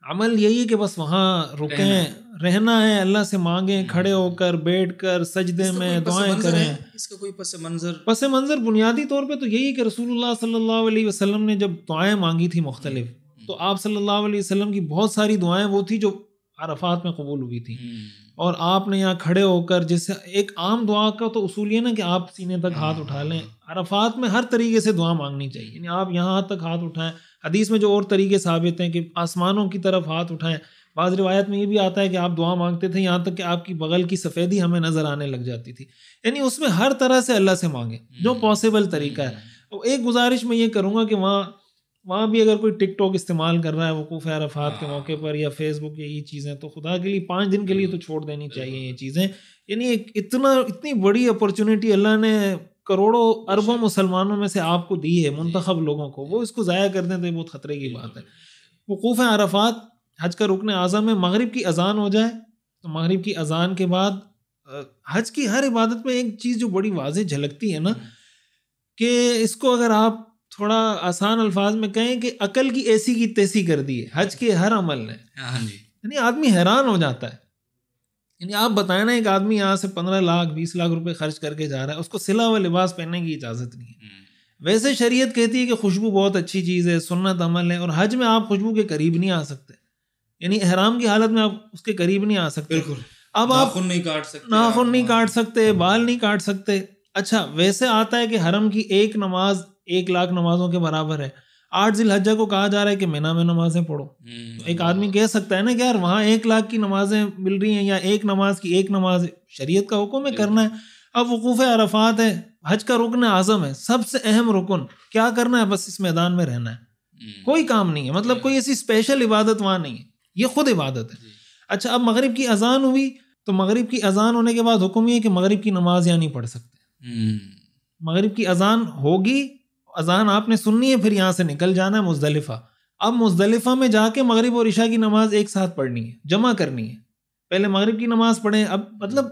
عمل یہی ہے کہ بس وہاں رکیں، رہنا ہے، اللہ سے مانگیں، کھڑے ہو کر، بیٹھ کر، سجدے میں دعائیں کریں. اس کا کوئی پس منظر بنیادی طور پہ تو یہی کہ رسول اللہ صلی اللہ علیہ وسلم نے جب دعائیں مانگی تھی مختلف، تو آپ صلی اللہ علیہ وسلم کی بہت ساری دعائیں وہ تھی جو عرفات میں قبول ہوئی تھی. اور آپ نے یہاں کھڑے ہو کر، جیسے ایک عام دعا کا تو اصول یہ نا کہ آپ سینے تک ہاتھ اٹھا لیں. عرفات میں ہر طریقے سے دعا مانگنی چاہیے. یعنی آپ یہاں تک ہاتھ اٹھائیں. حدیث میں جو اور طریقے ثابت ہیں کہ آسمانوں کی طرف ہاتھ اٹھائیں. بعض روایت میں یہ بھی آتا ہے کہ آپ دعا مانگتے تھے یہاں تک کہ آپ کی بغل کی سفیدی ہمیں نظر آنے لگ جاتی تھی. یعنی اس میں ہر طرح سے اللہ سے مانگیں جو پاسبل طریقہ ہے. ایک گزارش میں یہ کروں گا کہ وہاں بھی اگر کوئی ٹک ٹاک استعمال کر رہا ہے وقوف عرفات کے موقع پر، یا فیس بک، یا یہ چیزیں، تو خدا کے لیے 5 دن کے لیے تو چھوڑ دینی چاہیے یہ چیزیں. یعنی اتنی بڑی اپرچونٹی اللہ نے کروڑوں اربوں مسلمانوں میں سے آپ کو دی ہے، منتخب لوگوں کو، وہ اس کو ضائع کر دیں تو یہ بہت خطرے کی بات ہے. وقوف عرفات حج کا رکن اعظم میں مغرب کی اذان ہو جائے تو مغرب کی اذان کے بعد حج کی ہر عبادت میں ایک چیز جو بڑی واضح جھلکتی ہے نا، کہ اس کو اگر آپ تھوڑا آسان الفاظ میں کہیں کہ عقل کی ایسی کی تیسی کر دی ہے حج کے ہر عمل نے. یعنی آدمی حیران ہو جاتا ہے. یعنی آپ بتائیں نا، ایک آدمی یہاں سے 15 لاکھ 20 لاکھ روپے خرچ کر کے جا رہا ہے، اس کو صلہ و لباس پہننے کی اجازت نہیں ہے. ویسے شریعت کہتی ہے کہ خوشبو بہت اچھی چیز ہے، سنت عمل ہے، اور حج میں آپ خوشبو کے قریب نہیں آ سکتے. یعنی احرام کی حالت میں آپ اس کے قریب نہیں آ سکتے. بالکل. اب آپ ناخن نہیں کاٹ سکتے، بال نہیں کاٹ سکتے. اچھا، ویسے آتا ہے کہ حرم کی ایک نماز 1 لاکھ نمازوں کے برابر ہے. 8 ذی الحجہ کو کہا جا رہا ہے کہ مینا میں نمازیں پڑھو. ایک آدمی کہہ سکتا ہے نا کہ یار وہاں 1 لاکھ کی نمازیں مل رہی ہیں، یا ایک نماز کی 1 نماز، شریعت کا حکم ہے کرنا ہے. اب وقوف عرفات ہے، حج کا رکن اعظم ہے، سب سے اہم رکن. کیا کرنا ہے؟ بس اس میدان میں رہنا ہے، کوئی کام نہیں ہے. مطلب کوئی ایسی اسپیشل عبادت وہاں نہیں ہے، یہ خود عبادت ہے. اچھا، اب مغرب کی اذان ہوئی تو مغرب کی اذان ہونے کے بعد حکم یہ ہے کہ مغرب کی نماز یہاں نہیں پڑھ سکتے. مغرب کی اذان ہوگی، اذان آپ نے سننی ہے، پھر یہاں سے نکل جانا ہے مزدلفہ. اب مزدلفہ میں جا کے مغرب اور عشاء کی نماز ایک ساتھ پڑھنی ہے، جمع کرنی ہے. پہلے مغرب کی نماز پڑھیں. اب مطلب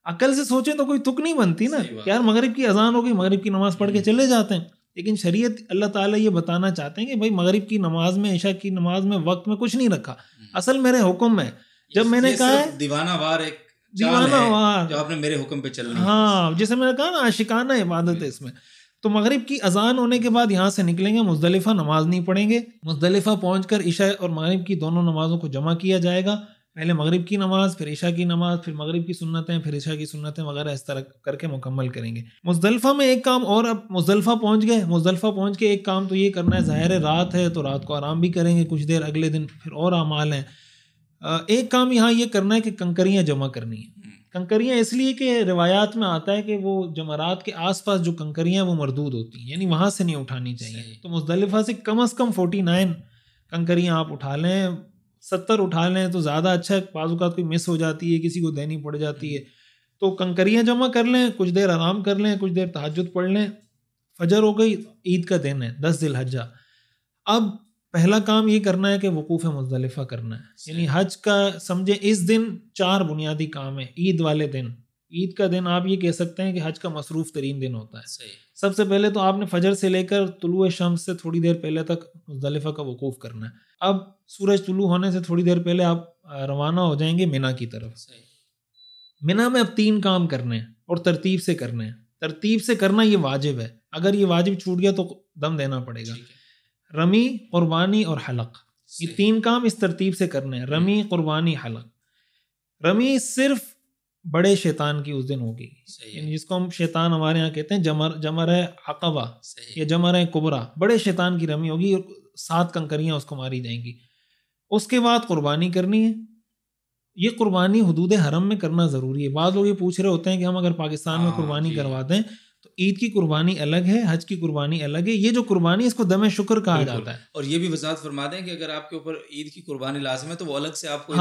عقل سے سوچیں تو کوئی تک نہیں بنتی نا کہ یار مغرب کی اذان ہوگی، مغرب کی نماز پڑھ کے چلے جاتے ہیں. لیکن شریعت اللہ تعالیٰ یہ بتانا چاہتے ہیں کہ بھائی مغرب کی نماز میں، عشاء کی نماز میں وقت میں کچھ نہیں رکھا. اصل میرے حکم ہے، جب میں نے کہا ہے دیوانہ وار جو آپ نے میرے حکم پہ چلنا، ہاں، جیسے میں نے کہا نا عاشقانہ عبادت ہے اس میں. تو مغرب کی اذان ہونے کے بعد یہاں سے نکلیں گے، مزدلفہ نماز نہیں پڑھیں گے. مزدلفہ پہنچ کر عشاء اور مغرب کی دونوں نمازوں کو جمع کیا جائے گا. پہلے مغرب کی نماز، پھر عشاء کی نماز، پھر مغرب کی سنتیں، پھر عشاء کی سنتیں وغیرہ، اس طرح کر کے مکمل کریں گے. مزدلفہ میں ایک کام اور، اب مزدلفہ پہنچ گئے، مزدلفہ پہنچ کے ایک کام تو یہ کرنا ہے، ظاہر رات ہے تو رات کو آرام بھی کریں گے کچھ دیر، اگلے دن پھر اور اعمال ہیں. ایک کام یہاں یہ کرنا ہے کہ کنکریاں جمع کرنی ہیں. کنکریاں اس لیے کہ روایات میں آتا ہے کہ وہ جمرات کے آس پاس جو کنکریاں وہ مردود ہوتی ہیں, یعنی وہاں سے نہیں اٹھانی چاہیے. تو مزدلفہ سے کم از کم 49 کنکریاں آپ اٹھا لیں, 70 اٹھا لیں تو زیادہ اچھا ہے. بعض اوقات کوئی مس ہو جاتی ہے, کسی کو دینی پڑ جاتی ہے. تو کنکریاں جمع کر لیں, کچھ دیر آرام کر لیں, کچھ دیر تہجد پڑھ لیں. فجر ہو گئی, عید کا دن ہے 10 ذی الحجہ. اب پہلا کام یہ کرنا ہے کہ وقوف مزدلفہ کرنا ہے. یعنی حج کا سمجھیں اس دن 4 بنیادی کام ہیں. عید والے دن, عید کا دن آپ یہ کہہ سکتے ہیں کہ حج کا مصروف ترین دن ہوتا ہے. سب سے پہلے تو آپ نے فجر سے لے کر طلوع شمس سے تھوڑی دیر پہلے تک مزدلفہ کا وقوف کرنا ہے. اب سورج طلوع ہونے سے تھوڑی دیر پہلے آپ روانہ ہو جائیں گے منی کی طرف. منی میں اب 3 کام کرنے ہیں اور ترتیب سے کرنے ہیں. ترتیب سے کرنا یہ واجب ہے, اگر یہ واجب چھوٹ گیا تو دم دینا پڑے گا. رمی, قربانی اور حلق, یہ 3 کام اس ترتیب سے کرنے ہیں. رمی, قربانی, حلق. رمی صرف بڑے شیطان کی اس دن ہوگی, یعنی جس کو ہم شیطان ہمارے ہاں کہتے ہیں جمرہ عقبہ یا جمرہ کبریٰ, بڑے شیطان کی رمی ہوگی اور 7 کنکریاں اس کو ماری جائیں گی. اس کے بعد قربانی کرنی ہے. یہ قربانی حدود حرم میں کرنا ضروری ہے. بعض لوگ یہ پوچھ رہے ہوتے ہیں کہ ہم اگر پاکستان میں قربانی کروا دیں تو عید کی قربانی الگ ہے, حج کی قربانی الگ ہے. یہ جو قربانی اس کو دم شکر کہا جاتا ہے. اور یہ بھی وضاحت فرما دیں کہ اگر آپ کے اوپر عید کی قربانی لازم ہے تو وہ الگ سے آپ کو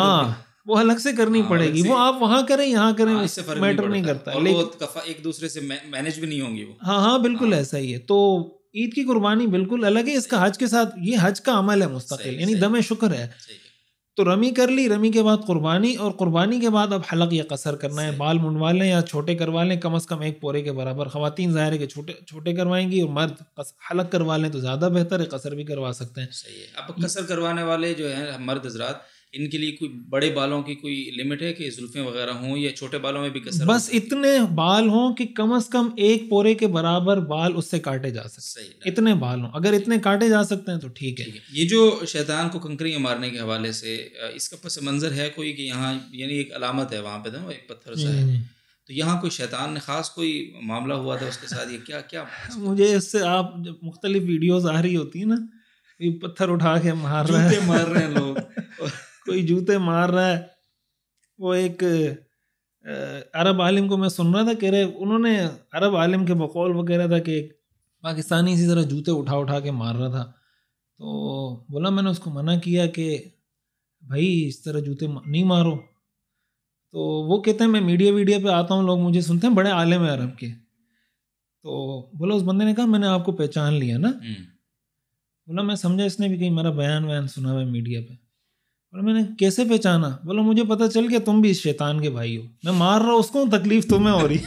وہ الگ سے کرنی پڑے گی. وہ آپ وہاں کریں یہاں کریں اس سے میٹر نہیں کرتا, اور وہ ایک دوسرے سے مینج بھی نہیں ہوں گی وہ. ہاں بالکل ایسا ہی ہے. تو عید کی قربانی بالکل الگ ہے. اس کا حج کے ساتھ, یہ حج کا عمل ہے مستقل, یعنی دم شکر ہے. تو رمی کر لی, رمی کے بعد قربانی, اور قربانی کے بعد اب حلق یا قصر کرنا ہے. بال منڈوا لیں یا چھوٹے کروا لیں, کم از کم 1 پورے کے برابر. خواتین ظاہر ہے کہ چھوٹے کروائیں گی, اور مرد حلق کروا لیں تو زیادہ بہتر ہے, قصر بھی کروا سکتے ہیں. صحیح ہے. اب قصر کروانے والے جو ہیں مرد حضرات, ان کے لیے کوئی بڑے بالوں کی کوئی لمٹ ہے کہ زلفیں وغیرہ ہوں, یا چھوٹے بالوں میں بھی قصر؟ بس اتنے بال ہوں کہ کم از کم 1 پورے کے برابر بال اس سے کاٹے جا سکتے ہیں. اتنے بال ہوں, اگر اتنے کاٹے جا سکتے ہیں تو ٹھیک ہے. یہ جو شیطان کو کنکریاں مارنے کے حوالے سے اس کا پس منظر ہے کوئی کہ یہاں یعنی ایک علامت ہے وہاں پہ نا, ایک پتھر سا ہے, تو یہاں کوئی شیطان نے خاص کوئی معاملہ ہوا تھا اس کے ساتھ, یہ کیا مجھے اس سے آپ جب مختلف ویڈیوز آ رہی ہوتی ہیں نا, یہ پتھر اٹھا کے مار رہے ہیں لوگ, کوئی جوتے مار رہا ہے. وہ ایک عرب عالم کو میں سن رہا تھا, کہہ رہے انہوں نے عرب عالم کے بقول وغیرہ تھا کہ ایک پاکستانی اسی طرح جوتے اٹھا کے مار رہا تھا. تو بولا میں نے اس کو منع کیا کہ بھائی اس طرح جوتے نہیں مارو. تو وہ کہتے ہیں میں میڈیا پہ آتا ہوں, لوگ مجھے سنتے ہیں, بڑے عالم ہیں عرب کے. تو بولا اس بندے نے کہا میں نے آپ کو پہچان لیا نا. بولا میں سمجھا اس نے بھی کہیں میرا بیان سنا ہوا ہے میڈیا پہ. بولا میں نے کیسے پہچانا؟ بولا مجھے پتہ چل گیا تم بھی اس شیطان کے بھائی ہو, میں مار رہا ہوں اس کو, تکلیف تمہیں ہو رہی.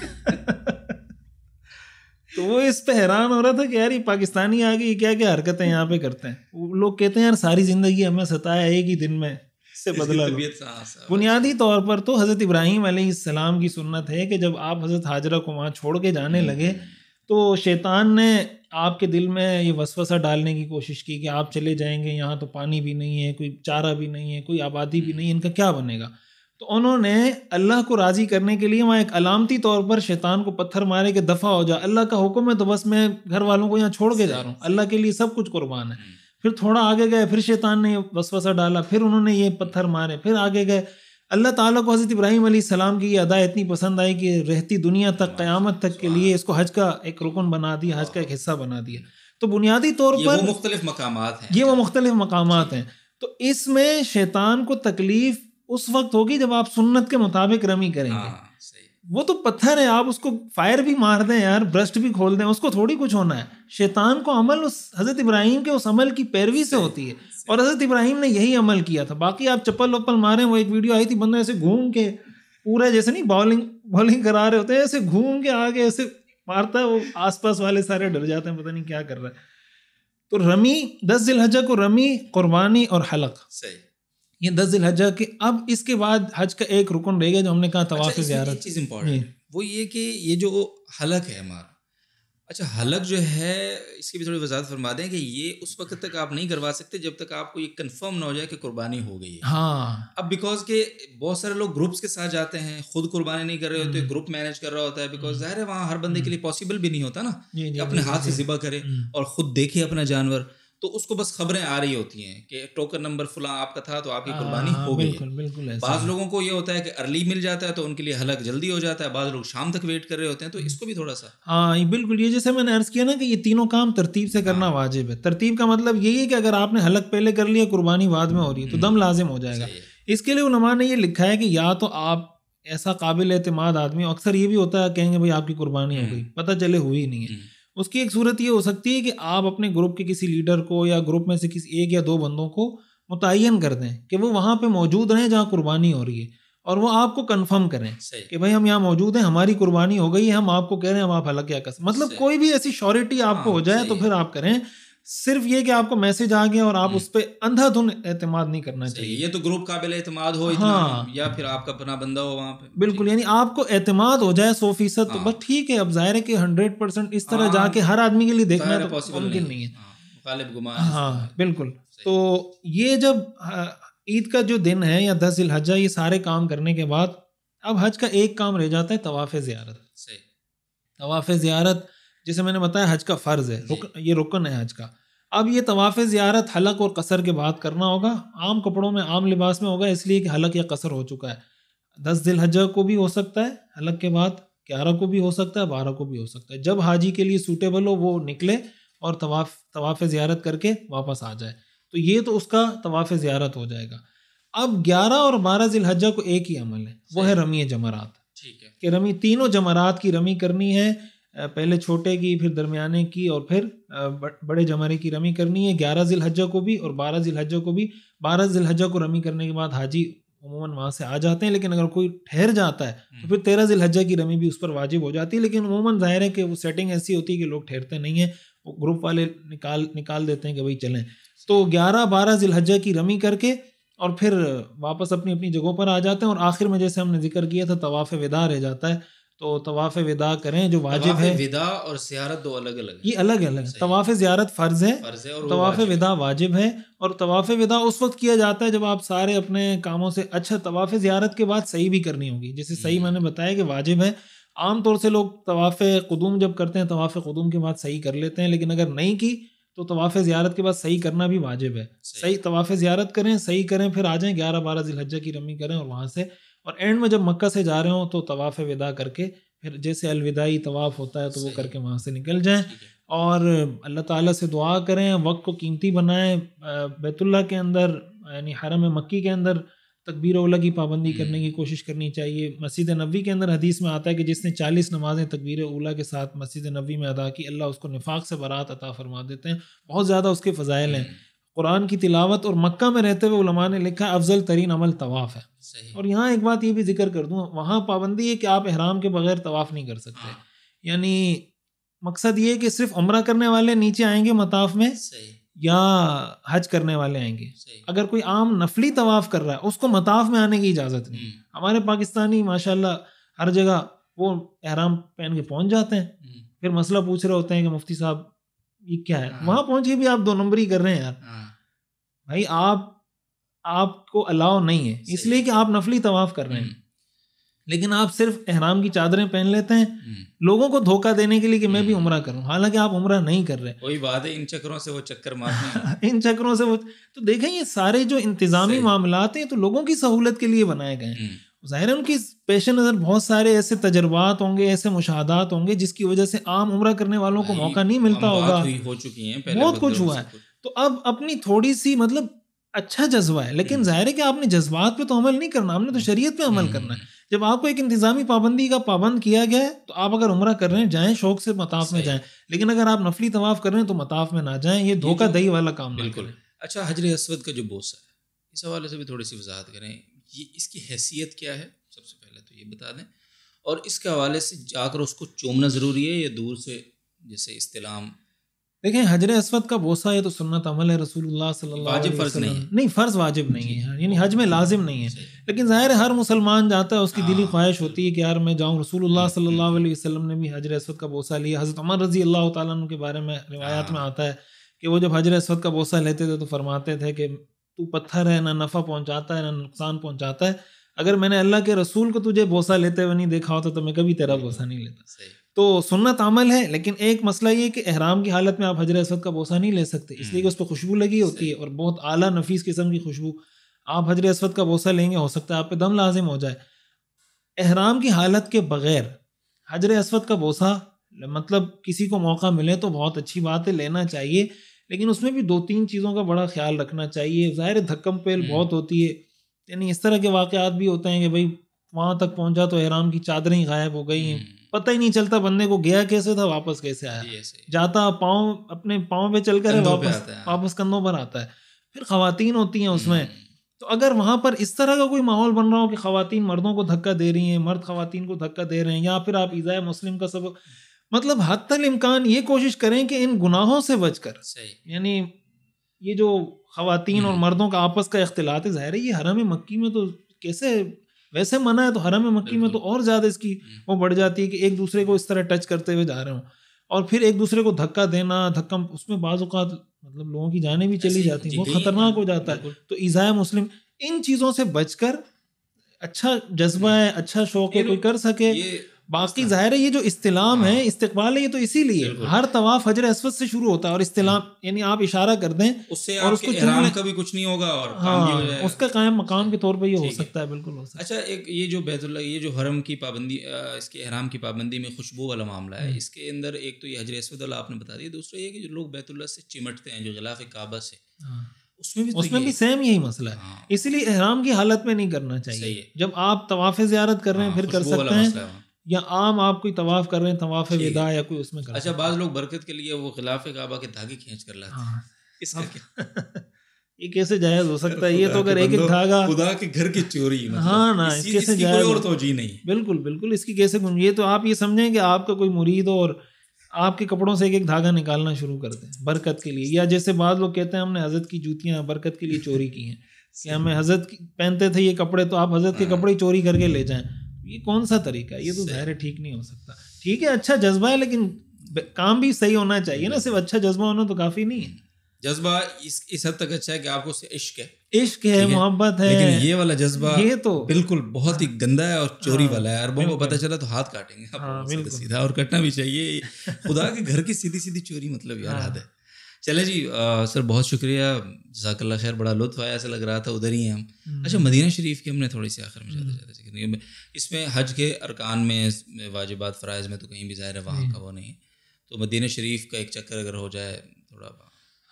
تو وہ اس پہ حیران ہو رہا تھا کہ یار یہ پاکستانی آگے یہ کیا حرکتیں یہاں پہ کرتے ہیں. وہ لوگ کہتے ہیں یار ساری زندگی ہمیں ستایا, ایک ہی دن میں سے بدلا لو. بنیادی طور پر تو حضرت ابراہیم علیہ السلام کی سنت ہے کہ جب آپ حضرت ہاجرہ کو وہاں چھوڑ کے جانے لگے تو شیطان نے آپ کے دل میں یہ وسوسہ ڈالنے کی کوشش کی کہ آپ چلے جائیں گے, یہاں تو پانی بھی نہیں ہے, کوئی چارہ بھی نہیں ہے, کوئی آبادی بھی نہیں ہے, ان کا کیا بنے گا. تو انہوں نے اللہ کو راضی کرنے کے لیے وہاں ایک علامتی طور پر شیطان کو پتھر مارے کہ دفع ہو جا, اللہ کا حکم ہے تو بس میں گھر والوں کو یہاں چھوڑ کے جا رہا ہوں, اللہ کے لیے سب کچھ قربان ہے. پھر تھوڑا آگے گئے, پھر شیطان نے وسوسہ ڈالا, پھر انہوں نے یہ پتھر مارے, پھر آگے گئے. اللہ تعالیٰ کو حضرت ابراہیم علیہ السلام کی یہ ادا اتنی پسند آئی کہ رہتی دنیا تک قیامت تک کے لیے اس کو حج کا ایک رکن بنا دیا, حج کا ایک حصہ بنا دیا. تو بنیادی طور پر وہ مختلف مقامات ہیں, یہ وہ مختلف مقامات ہیں. تو اس میں شیطان کو تکلیف اس وقت ہوگی جب آپ سنت کے مطابق رمی کریں گے. وہ تو پتھر ہے, آپ اس کو فائر بھی مار دیں یار, برسٹ بھی کھول دیں, اس کو تھوڑی کچھ ہونا ہے. شیطان کو عمل اس حضرت ابراہیم کے اس عمل کی پیروی سے ہوتی ہے, اور حضرت ابراہیم نے یہی عمل کیا تھا. باقی آپ چپل وپل ماریں, وہ ایک ویڈیو آئی تھی بندہ ایسے گھوم کے پورا جیسے نہیں بالنگ کرا رہے ہوتے ہیں, ایسے گھوم کے آگے ایسے مارتا ہے, وہ آس پاس والے سارے ڈر جاتے ہیں, پتہ نہیں کیا کر رہا ہے. تو رمی 10 ذی الحجہ کو رمی, قربانی اور حلق, یہ 10 ذی الحجہ کے. اب اس کے بعد حج کا ایک رکن رہ گیا جو ہم نے کہا طواف زیارت. ایک چیز امپورٹنٹ وہ یہ کہ یہ جو حلق ہے ہمارا, اچھا حلق جو ہے اس کی بھی تھوڑی وضاحت فرما دیں کہ یہ اس وقت تک آپ نہیں کروا سکتے جب تک آپ کو یہ کنفرم نہ ہو جائے کہ قربانی ہو گئی ہے. ہاں اب بیکاز کہ بہت سارے لوگ گروپس کے ساتھ جاتے ہیں, خود قربانی نہیں کر رہے ہوتے, گروپ مینیج کر رہا ہوتا ہے, بیکاز ظاہر ہے وہاں ہر بندے کے لیے پاسبل بھی نہیں ہوتا نا کہ اپنے ہاتھ سے ذبح کرے اور خود دیکھے اپنا جانور. تو اس کو بس خبریں آ رہی ہوتی ہیں کہ ٹوکن نمبر فلاں آپ کا تھا تو آپ کی قربانی ہو گئی ہے. بالکل بعض لوگوں کو یہ ہوتا ہے کہ ارلی مل جاتا ہے تو ان کے لیے حلق جلدی ہو جاتا ہے, بعض لوگ شام تک ویٹ کر رہے ہوتے ہیں, تو اس کو بھی تھوڑا سا. ہاں بالکل, یہ جیسے میں نے عرض کیا نا کہ یہ تینوں کام ترتیب سے کرنا واجب ہے. ترتیب کا مطلب یہی ہے کہ اگر آپ نے حلق پہلے کر لیا, قربانی بعد میں ہو رہی ہے, تو دم لازم ہو جائے گا. اس کے لیے علماء نے یہ لکھا ہے کہ یا تو آپ ایسا قابل اعتماد آدمی, اکثر یہ بھی ہوتا ہے کہیں گے بھائی آپ کی قربانی ہو گئی, پتہ چلے ہوئی نہیں ہے. اس کی ایک صورت یہ ہو سکتی ہے کہ آپ اپنے گروپ کے کسی لیڈر کو یا گروپ میں سے کسی ایک یا دو بندوں کو متعین کر دیں کہ وہ وہاں پہ موجود رہیں جہاں قربانی ہو رہی ہے, اور وہ آپ کو کنفرم کریں کہ بھائی ہم یہاں موجود ہیں, ہماری قربانی ہو گئی ہے, ہم آپ کو کہہ رہے ہیں, ہم آپ حلق کیا کر, مطلب کوئی بھی ایسی شیورٹی آپ کو ہو جائے تو پھر آپ کریں. صرف یہ کہ آپ کو میسج آ گیا اور آپ اس پہ اندھا دھن اعتماد نہیں کرنا چاہیے. یہ تو گروپ قابل اعتماد ہو اتنا, یا پھر آپ کا اپنا بندہ ہو وہاں پہ. بالکل, یعنی آپ کو اعتماد ہو جائے 100%, تو بس ٹھیک ہے. اب ظاہر ہے کہ 100% اس طرح جا کے ہر آدمی کے لیے دیکھنا تو ممکن نہیں ہے. ہاں بالکل. تو یہ جب عید کا جو دن ہے یا 10 ذی الحجہ, یہ سارے کام کرنے کے بعد اب حج کا ایک کام رہ جاتا ہے, طواف زیارت. طواف زیارت جسے میں نے بتایا حج کا فرض ہے, یہ رکن ہے حج کا. اب یہ طواف زیارت حلق اور قصر کے بعد کرنا ہوگا. عام کپڑوں میں, عام لباس میں ہوگا, اس لیے کہ حلق یا قصر ہو چکا ہے. 10 ذی الحجہ کو بھی ہو سکتا ہے حلق کے بعد, 11 کو بھی ہو سکتا ہے, 12 کو بھی ہو سکتا ہے. جب حاجی کے لیے سوٹیبل ہو وہ نکلے اور طواف زیارت کر کے واپس آ جائے. تو یہ تو اس کا طواف زیارت ہو جائے گا. اب 11 اور 12 ذی الحجہ کو ایک ہی عمل ہے, وہ ہے رمی جمرات. ٹھیک ہے, کہ رمی تینوں جمرات کی رمی کرنی ہے, پہلے چھوٹے کی, پھر درمیانے کی, اور پھر بڑے جمرے کی رمی کرنی ہے. 11 ذی الحجہ کو بھی اور 12 ذی الحجہ کو بھی. 12 ذی الحجہ کو رمی کرنے کے بعد حاجی عموماً وہاں سے آ جاتے ہیں, لیکن اگر کوئی ٹھہر جاتا ہے تو پھر 13 ذی الحجہ کی رمی بھی اس پر واجب ہو جاتی ہے. لیکن عموماً ظاہر ہے کہ وہ سیٹنگ ایسی ہوتی ہے کہ لوگ ٹھہرتے نہیں ہیں, وہ گروپ والے نکال دیتے ہیں کہ بھائی چلیں. تو 11-12 ذی الحجہ کی رمی کر کے اور پھر واپس اپنی اپنی جگہوں پر آ جاتے ہیں. اور آخر میں جیسے ہم نے ذکر کیا تھا طواف وداع رہ جاتا ہے, تو طواف وداع کریں جو واجب ہے. وداع اور زیارت دو الگ الگ, یہ الگ الگ. طواف زیارت فرض ہے, طواف وداع واجب ہے. اور طواف وداع اس وقت کیا جاتا ہے جب آپ سارے اپنے کاموں سے, اچھا طواف زیارت کے بعد صحیح بھی کرنی ہوگی. جیسے صحیح میں نے بتایا کہ واجب ہے. عام طور سے لوگ طواف قدوم جب کرتے ہیں طواف قدوم کے بعد صحیح کر لیتے ہیں, لیکن اگر نہیں کی تو طواف زیارت کے بعد صحیح کرنا بھی واجب ہے. صحیح طواف زیارت کریں, صحیح کریں, پھر آ جائیں 11-12 ذی الحجہ کی رمی کریں, اور وہاں سے اور اینڈ میں جب مکہ سے جا رہے ہوں تو طواف وداع کر کے پھر جیسے الوداعی طواف ہوتا ہے تو وہ کر کے وہاں سے نکل جائیں. اور اللہ تعالیٰ سے دعا کریں, وقت کو قیمتی بنائیں. بیت اللہ کے اندر یعنی حرم مکی کے اندر تکبیر اولیٰ کی پابندی کرنے کی کوشش کرنی چاہیے. مسجد نبوی کے اندر حدیث میں آتا ہے کہ جس نے 40 نمازیں تکبیر اولیٰ کے ساتھ مسجد نبوی میں ادا کی, اللہ اس کو نفاق سے برات عطا فرما دیتے ہیں. بہت زیادہ اس کے فضائل ہیں. قرآن کی تلاوت اور مکہ میں رہتے ہوئے علماء نے لکھا افضل ترین عمل طواف ہے. اور یہاں ایک بات یہ بھی ذکر کر دوں, وہاں پابندی ہے کہ آپ احرام کے بغیر طواف نہیں کر سکتے. یعنی مقصد یہ کہ صرف عمرہ کرنے والے نیچے آئیں گے مطاف میں, یا حج کرنے والے آئیں گے. اگر کوئی عام نفلی طواف کر رہا ہے اس کو مطاف میں آنے کی اجازت نہیں. ہمارے پاکستانی ماشاءاللہ ہر جگہ وہ احرام پہن کے پہنچ جاتے ہیں, پھر مسئلہ پوچھ رہے ہوتے ہیں کہ مفتی صاحب یہ کیا ہے. وہاں پہنچ کے بھی آپ 2 نمبری کر رہے ہیں یار. بھائی آپ کو الاؤ نہیں ہے, اس لیے کہ آپ نفلی طواف کر رہے ہیں, لیکن آپ صرف احرام کی چادریں پہن لیتے ہیں لوگوں کو دھوکہ دینے کے لیے کہ میں بھی عمرہ کروں, حالانکہ آپ عمرہ نہیں کر رہے. وہی بات ہے, ان چکروں سے وہ چکر مارتے ہیں. ان چکروں سے وہ, تو دیکھیں یہ سارے جو انتظامی معاملات ہیں تو لوگوں کی سہولت کے لیے بنائے گئے ہیں. ظاہر ہے ان کی پیش نظر بہت سارے ایسے تجربات ہوں گے, ایسے مشاہدات ہوں گے جس کی وجہ سے عام عمرہ کرنے والوں کو موقع نہیں ملتا ہوگا. ہو چکی ہیں بہت کچھ ہوا ہے. تو اب اپنی تھوڑی سی مطلب اچھا جذبہ ہے, لیکن ظاہر ہے کہ آپ نے جذبات پہ تو عمل نہیں کرنا, ہم نے تو شریعت پہ عمل کرنا ہے. جب آپ کو ایک انتظامی پابندی کا پابند کیا گیا ہے تو آپ اگر عمرہ کر رہے ہیں جائیں, شوق سے مطاف میں جائیں, لیکن اگر آپ نفلی طواف کر رہے ہیں تو مطاف میں نہ جائیں. یہ دھوکہ دہی والا کام نہ کریں. اچھا, حجر اسود کا جو بوسہ ہے, اس حوالے سے بھی تھوڑی سی وضاحت کریں. یہ اس کی حیثیت کیا ہے, سب سے پہلے تو یہ بتا دیں. اور اس کے حوالے سے جا کر اس کو چومنا ضروری ہے یا دور سے جیسے استلام؟ دیکھیں حجر اسود کا بوسہ یہ تو سنت عمل ہے رسول اللہ صلی اللہ علیہ وسلم. نہیں, فرض واجب نہیں ہے, یعنی حج میں لازم نہیں ہے, لیکن ظاہر ہے ہر مسلمان جاتا ہے, اس کی دلی خواہش ہوتی ہے کہ یار میں جاؤں. رسول اللہ صلی اللہ علیہ وسلم نے بھی حجر اسود کا بوسہ لیا. حضرت عمر رضی اللہ تعالیٰ عنہ کے بارے میں روایات میں آتا ہے کہ وہ جب حجر اسود کا بوسہ لیتے تھے تو فرماتے تھے کہ تو پتھر ہے, نہ نفع پہنچاتا ہے نہ نقصان پہنچاتا ہے. اگر میں نے اللہ کے رسول کو تجھے بوسہ لیتے ہوئے نہیں دیکھا ہوتا تو میں کبھی تیرا بوسہ نہیں لیتا. تو سنت عمل ہے، لیکن ایک مسئلہ یہ کہ احرام کی حالت میں آپ حجر اسود کا بوسہ نہیں لے سکتے، اس لیے کہ اس پہ خوشبو لگی ہوتی ہے اور بہت اعلیٰ نفیس قسم کی خوشبو. آپ حجر اسود کا بوسہ لیں گے، ہو سکتا ہے آپ پہ دم لازم ہو جائے. احرام کی حالت کے بغیر حجر اسود کا بوسہ مطلب کسی کو موقع ملے تو بہت اچھی بات ہے، لینا چاہیے، لیکن اس میں بھی 2-3 چیزوں کا بڑا خیال رکھنا چاہیے. ظاہر دھکم پیل بہت ہوتی ہے، یعنی اس طرح کے واقعات بھی ہوتے ہیں کہ بھائی وہاں تک پہنچا تو احرام کی چادریں ہی غائب ہو گئی ہیں، پتہ ہی نہیں چلتا بندے کو گیا کیسے تھا، واپس کیسے آیا. جاتا پاؤں اپنے پاؤں پہ چل کر واپس کندھوں پر آتا ہے. پھر خواتین ہوتی ہیں اس میں، تو اگر وہاں پر اس طرح کا کوئی ماحول بن رہا ہو کہ خواتین مردوں کو دھکا دے رہی ہیں، مرد خواتین کو دھکا دے رہے ہیں، یا پھر آپ ایذاء مسلم کا سبب، مطلب حتی الامکان یہ کوشش کریں کہ ان گناہوں سے بچ کر، یعنی یہ جو خواتین اور مردوں کا آپس کا اختلاط ہے، ظاہر ہے یہ حرم مکی میں تو کیسے ویسے منع ہے، تو حرم مکی میں تو اور زیادہ اس کی وہ بڑھ جاتی ہے کہ ایک دوسرے کو اس طرح ٹچ کرتے ہوئے جا رہے ہوں، اور پھر ایک دوسرے کو دھکا دینا، دھکا اس میں بعض اوقات مطلب لوگوں کی جانیں بھی چلی جاتی ہیں، بہت خطرناک ہو جاتا ہے. تو ایذاء مسلم ان چیزوں سے بچ کر، اچھا جذبہ ہے، اچھا شوق ہے، کوئی کر سکے. باقی ظاہر ہے یہ جو استلام ہے، استقبال ہے، یہ تو اسی لیے ہر طواف حجر اسود سے شروع ہوتا ہے، اور استلام یعنی آپ اشارہ کر دیں اس سے اور اس کو احرام کا بھی کچھ نہیں ہوگا اور کام بھی ہو جائے گا، اس کا قائم مقام کے طور پہ یہ ہو سکتا ہے، بالکل ہو سکتا ہے. اچھا ایک یہ جو بیت اللہ، یہ جو حرم کی پابندی، اس کے احرام کی پابندی میں خوشبو والا معاملہ ہے، اس کے اندر ایک تو یہ حجر اسود والا آپ نے بتا دیا، دوسرا یہ کہ جو لوگ بیت اللہ سے چمٹتے ہیں، جو غلاف کعبہ سے، اس میں بھی سیم یہی مسئلہ ہے. اسی لیے احرام کی حالت میں نہیں کرنا چاہیے. جب آپ طواف زیارت کر رہے ہیں پھر کر سکتے ہیں، یا عام آپ کوئی طواف کر رہے ہیں، طواف وداع یا کوئی اس میں کر. اچھا بعض لوگ برکت کے لیے وہ غلاف کعبہ کے دھاگے کھینچ کر لاتے ہیں، اس کا کیا یہ کیسے جائز ہو سکتا ہے؟ یہ تو اگر ایک ایک دھاگا خدا کے گھر کی چوری، ہاں نا، اس کیسے جائز؟ کوئی اور توجہ نہیں. بالکل اس کی کیسے یہ تو آپ یہ سمجھیں کہ آپ کا کوئی مرید ہو اور آپ کے کپڑوں سے ایک ایک دھاگا نکالنا شروع کر دیں برکت کے لیے. یا جیسے بعض لوگ کہتے ہیں ہم نے حضرت کی جوتیاں برکت کے لیے چوری کی ہیں، کہ ہمیں حضرت پہنتے تھے یہ کپڑے، تو آپ حضرت کے کپڑے چوری کر کے لے جائیں. یہ کون سا طریقہ ہے؟ یہ تو ظاہر ٹھیک نہیں ہو سکتا. ٹھیک ہے اچھا جذبہ ہے، لیکن کام بھی صحیح ہونا چاہیے نا، صرف اچھا جذبہ ہونا تو کافی نہیں ہے. جذبہ اس حد تک اچھا ہے کہ آپ کو عشق ہے، محبت ہے، لیکن یہ والا جذبہ یہ تو بالکل بہت ہی گندا ہے اور چوری والا ہے. عربوں کو پتہ چلا تو ہاتھ کاٹیں گے سیدھا، اور کٹنا بھی چاہیے. خدا کے گھر کی سیدھی چوری مطلب یار حد ہے. چلے جی سر، بہت شکریہ، جزاک اللہ خیر، بڑا لطف آیا، ایسا لگ رہا تھا ادھر ہی ہیں ہم. اچھا مدینہ شریف کی ہم نے تھوڑی سی آخر میں زیادہ ذکر نہیں، اس میں حج کے ارکان میں، واجبات فرائض میں تو کہیں بھی ظاہر ہے وہاں کا وہ نہیں ہے، تو مدینہ شریف کا ایک چکر اگر ہو جائے تھوڑا.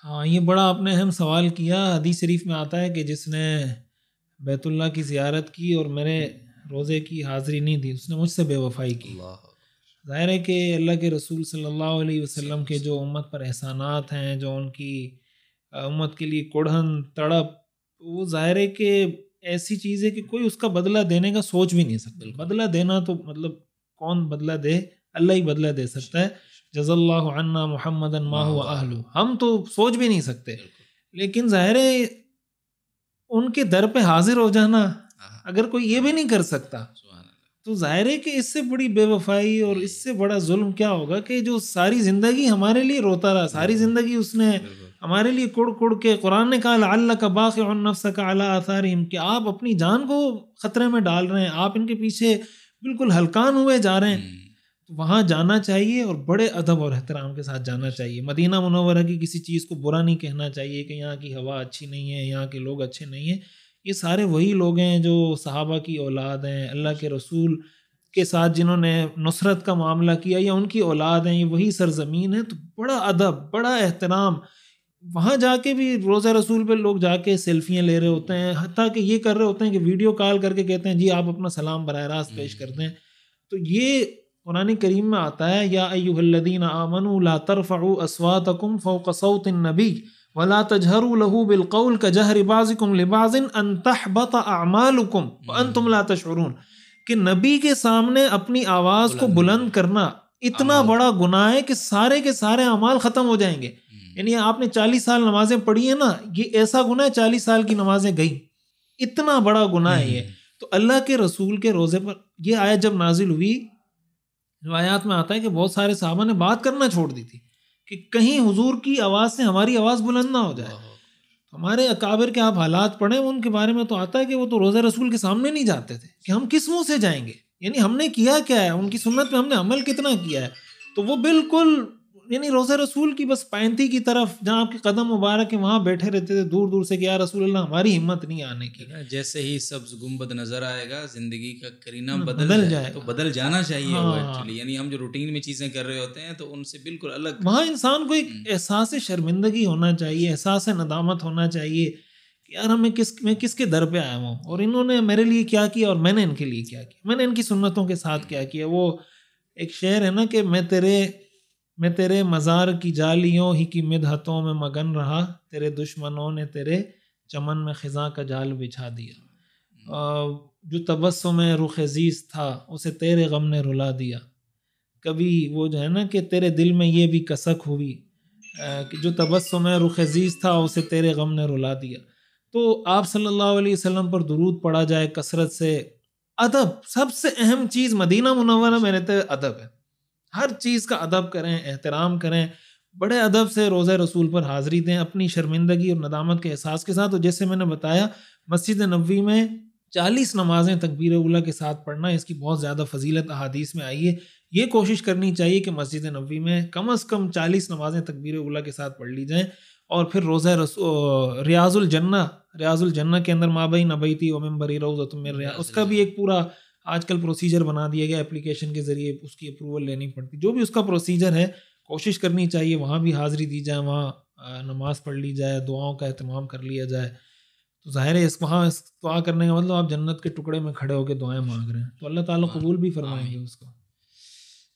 ہاں یہ بڑا آپ نے اہم سوال کیا. حدیث شریف میں آتا ہے کہ جس نے بیت اللہ کی زیارت کی اور میرے روزے کی حاضری نہیں دی، اس نے مجھ سے بے وفائی کی. ظاہر ہے کہ اللہ کے رسول صلی اللہ علیہ وسلم کے جو امت پر احسانات ہیں، جو ان کی امت کے لیے کڑھن تڑپ، وہ ظاہر ہے کہ ایسی چیز ہے کہ کوئی اس کا بدلہ دینے کا سوچ بھی نہیں سکتا. بدلہ دینا تو مطلب کون بدلہ دے؟ اللہ ہی بدلہ دے سکتا ہے. جزا اللہ عنا محمدا ما هو اہلہ، ہم تو سوچ بھی نہیں سکتے. لیکن ظاہر ہے ان کے در پہ حاضر ہو جانا، اگر کوئی یہ بھی نہیں کر سکتا تو ظاہر ہے کہ اس سے بڑی بے وفائی اور اس سے بڑا ظلم کیا ہوگا کہ جو ساری زندگی ہمارے لیے روتا رہا، ساری زندگی اس نے ہمارے لیے کڑ کے. قرآن نے کہا لعلک باخع نفسک علی آثارہم، کہ آپ اپنی جان کو خطرے میں ڈال رہے ہیں، آپ ان کے پیچھے بالکل ہلکان ہوئے جا رہے ہیں. وہاں جانا چاہیے اور بڑے ادب اور احترام کے ساتھ جانا چاہیے. مدینہ منورہ کی کسی چیز کو برا نہیں کہنا چاہیے کہ یہاں کی ہوا اچھی نہیں ہے، یہاں کے لوگ اچھے نہیں ہیں. یہ سارے وہی لوگ ہیں جو صحابہ کی اولاد ہیں، اللہ کے رسول کے ساتھ جنہوں نے نصرت کا معاملہ کیا، یا ان کی اولاد ہیں. یہ وہی سرزمین ہے. تو بڑا ادب، بڑا احترام. وہاں جا کے بھی روضہ رسول پہ لوگ جا کے سیلفیاں لے رہے ہوتے ہیں، حتیٰ کہ یہ کر رہے ہوتے ہیں کہ ویڈیو کال کر کے کہتے ہیں جی آپ اپنا سلام براہ راست پیش کرتے ہیں. تو یہ قرآن کریم میں آتا ہے یا ایھا الذین آمنوا لا ترفعوا اصواتکم فوق صوت النبی ولا تجهروا له بالقول كجهر بعضکم لبعض ان تحبط اعمالکم وانتم لا تشعرون، کہ نبی کے سامنے اپنی آواز کو بلند کرنا اتنا بڑا گناہ ہے کہ سارے کے سارے اعمال ختم ہو جائیں گے. یعنی آپ نے 40 سال نمازیں پڑھی ہیں نا، یہ ایسا گناہ ہے 40 سال کی نمازیں گئی، اتنا بڑا گناہ ہے یہ. تو اللہ کے رسول کے روزے پر یہ آیت جب نازل ہوئی، روایات میں آتا ہے کہ بہت سارے صحابہ نے بات کرنا چھوڑ دی تھی کہ کہیں حضور کی آواز سے ہماری آواز بلند نہ ہو جائے. ہمارے اکابر کے آپ حالات پڑھیں ان کے بارے میں تو آتا ہے کہ وہ تو روزہ رسول کے سامنے نہیں جاتے تھے کہ ہم کس منہ سے جائیں گے. یعنی ہم نے کیا کیا ہے، ان کی سنت پہ ہم نے عمل کتنا کیا ہے. تو وہ بالکل یعنی روضہ رسول کی بس پینتی کی طرف جہاں آپ کے قدم مبارک ہیں وہاں بیٹھے رہتے تھے دور دور سے کہ یا رسول اللہ ہماری ہمت نہیں آنے کی. جیسے ہی سبز گنبد نظر آئے گا زندگی کا کرینہ بدل جائے تو بدل جانا چاہیے وہ ایکچولی. یعنی ہم جو روٹین میں چیزیں کر رہے ہوتے ہیں تو ان سے بالکل الگ. وہاں انسان کو ایک احساس شرمندگی ہونا چاہیے، احساس ندامت ہونا چاہیے کہ یار میں کس کے در پہ آیا ہوں اور انہوں نے میرے لیے کیا کیا اور میں نے ان کے لیے کیا کیا، میں نے ان کی سنتوں کے ساتھ کیا کیا. وہ ایک شعر ہے نا کہ میں تیرے مزار کی جالیوں ہی کی مدحتوں میں مگن رہا، تیرے دشمنوں نے تیرے چمن میں خزاں کا جال بچھا دیا. جو تبسم رخ عزیز تھا اسے تیرے غم نے رلا دیا. کبھی وہ جو ہے نا کہ تیرے دل میں یہ بھی کسک ہوئی کہ جو تبسم رخ عزیز تھا اسے تیرے غم نے رلا دیا. تو آپ صلی اللہ علیہ وسلم پر درود پڑھا جائے کثرت سے. ادب سب سے اہم چیز مدینہ منورہ میں رہتے ادب ہے. ہر چیز کا ادب کریں، احترام کریں، بڑے ادب سے روزہ رسول پر حاضری دیں اپنی شرمندگی اور ندامت کے احساس کے ساتھ. تو جیسے میں نے بتایا مسجد نبوی میں 40 نمازیں تکبیر اولیٰ کے ساتھ پڑھنا، اس کی بہت زیادہ فضیلت احادیث میں آئی ہے. یہ کوشش کرنی چاہیے کہ مسجد نبوی میں کم از کم 40 نمازیں تکبیر اولیٰ کے ساتھ پڑھ لی جائیں. اور پھر روزہ ریاض الجنہ کے اندر مابین نبیتی و منبری روضۃ من ریاض، اس کا بھی ایک پورا آج کل پروسیجر بنا دیا گیا، اپلیکیشن کے ذریعے اس کی اپروول لینی پڑتی. جو بھی اس کا پروسیجر ہے کوشش کرنی چاہیے وہاں بھی حاضری دی جائے، وہاں نماز پڑھ لی جائے، دعاؤں کا اہتمام کر لیا جائے. تو ظاہر ہے وہاں دعا کرنے کا مطلب آپ جنت کے ٹکڑے میں کھڑے ہو کے دعائیں مانگ رہے ہیں، تو اللہ تعالیٰ قبول بھی فرمائیں گے اس کو.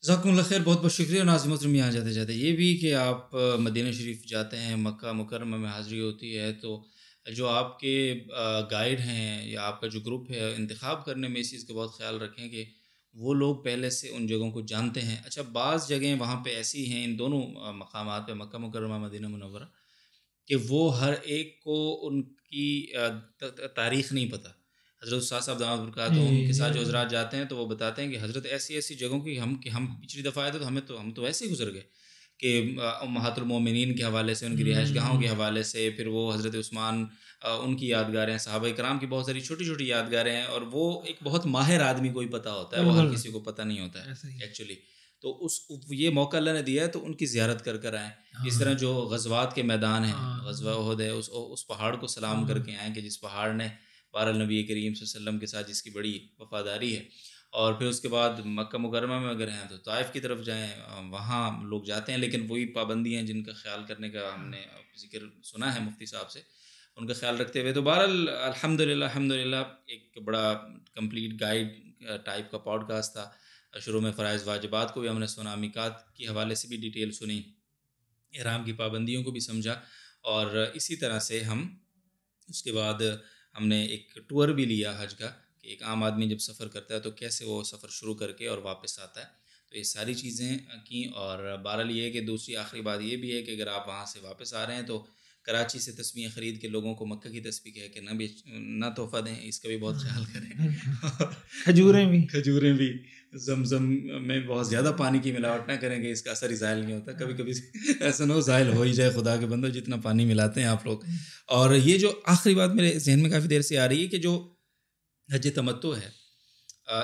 جزاکم اللہ خیر. بہت بہت شکریہ. ناظرین محترم یہاں جاتے جاتے یہ بھی کہ آپ مدینہ شریف جاتے ہیں، مکہ مکرمہ میں حاضری ہوتی ہے، تو جو آپ کے گائیڈ ہیں یا آپ کا جو گروپ ہے انتخاب کرنے میں اس چیز کا بہت خیال رکھیں کہ وہ لوگ پہلے سے ان جگہوں کو جانتے ہیں. اچھا بعض جگہیں وہاں پہ ایسی ہیں ان دونوں مقامات پہ مکہ مکرمہ مدینہ منورہ کہ وہ ہر ایک کو ان کی تاریخ نہیں پتہ. حضرت استاد صاحب دامت برکاتہ ان کے ساتھ جو حضرات جاتے ہیں تو وہ بتاتے ہیں کہ حضرت ایسی جگہوں کی ہم پچھلی دفعہ آئے تھے تو ہم تو ایسے ہی گزر گئے کہ امہات المومنین کے حوالے سے، ان کی رہائش گاہوں کے حوالے سے، پھر وہ حضرت عثمان ان کی یادگاریں، صحابہ کرام کی بہت ساری چھوٹی چھوٹی یادگاریں ہیں. اور وہ ایک بہت ماہر آدمی کو ہی پتہ ہوتا ہے، وہ ہر کسی کو پتہ نہیں ہوتا ہے ایکچولی. تو یہ موقع اللہ نے دیا ہے تو ان کی زیارت کر آئیں. اس طرح جو غزوات کے میدان ہیں، غزوہ احد ہے، اس پہاڑ کو سلام کر کے آئیں کہ جس پہاڑ نے بہرحال نبی کریم صلی اللہ علیہ وسلم کے ساتھ جس کی بڑی وفاداری ہے. اور پھر اس کے بعد مکہ مکرمہ میں اگر ہیں تو طائف کی طرف جائیں، وہاں لوگ جاتے ہیں لیکن وہی پابندیاں جن کا خیال کرنے کا ہم نے ذکر سنا ہے مفتی صاحب سے، ان کا خیال رکھتے ہوئے. تو بہرحال الحمدللہ ایک بڑا کمپلیٹ گائیڈ ٹائپ کا پوڈ کاسٹ تھا. شروع میں فرائض واجبات کو بھی ہم نے سنا، میقات کے حوالے سے بھی ڈیٹیل سنی، احرام کی پابندیوں کو بھی سمجھا، اور اسی طرح سے ہم اس کے بعد ہم نے ایک ٹور بھی لیا حج کا کہ ایک عام آدمی جب سفر کرتا ہے تو کیسے وہ سفر شروع کر کے اور واپس آتا ہے. تو یہ ساری چیزیں کیں. اور بہرحال یہ ہے کہ دوسری آخری بات یہ بھی ہے کہ اگر آپ وہاں سے واپس آ رہے ہیں تو کراچی سے تسبیحیں خرید کے لوگوں کو مکہ کی تسبیح کہہ کے نہ تحفہ دیں، اس کا بھی بہت خیال کریں. کھجوریں بھی زمزم میں بہت زیادہ پانی کی ملاوٹ نہ کریں کہ اس کا اثر ہی زائل نہیں ہوتا. کبھی کبھی ایسا نہ ہو زائل ہو ہی جائے خدا کے بندو جتنا پانی ملاتے ہیں آپ لوگ. اور یہ جو آخری بات میرے ذہن میں کافی دیر سے آ رہی ہے کہ جو حج تمتع ہے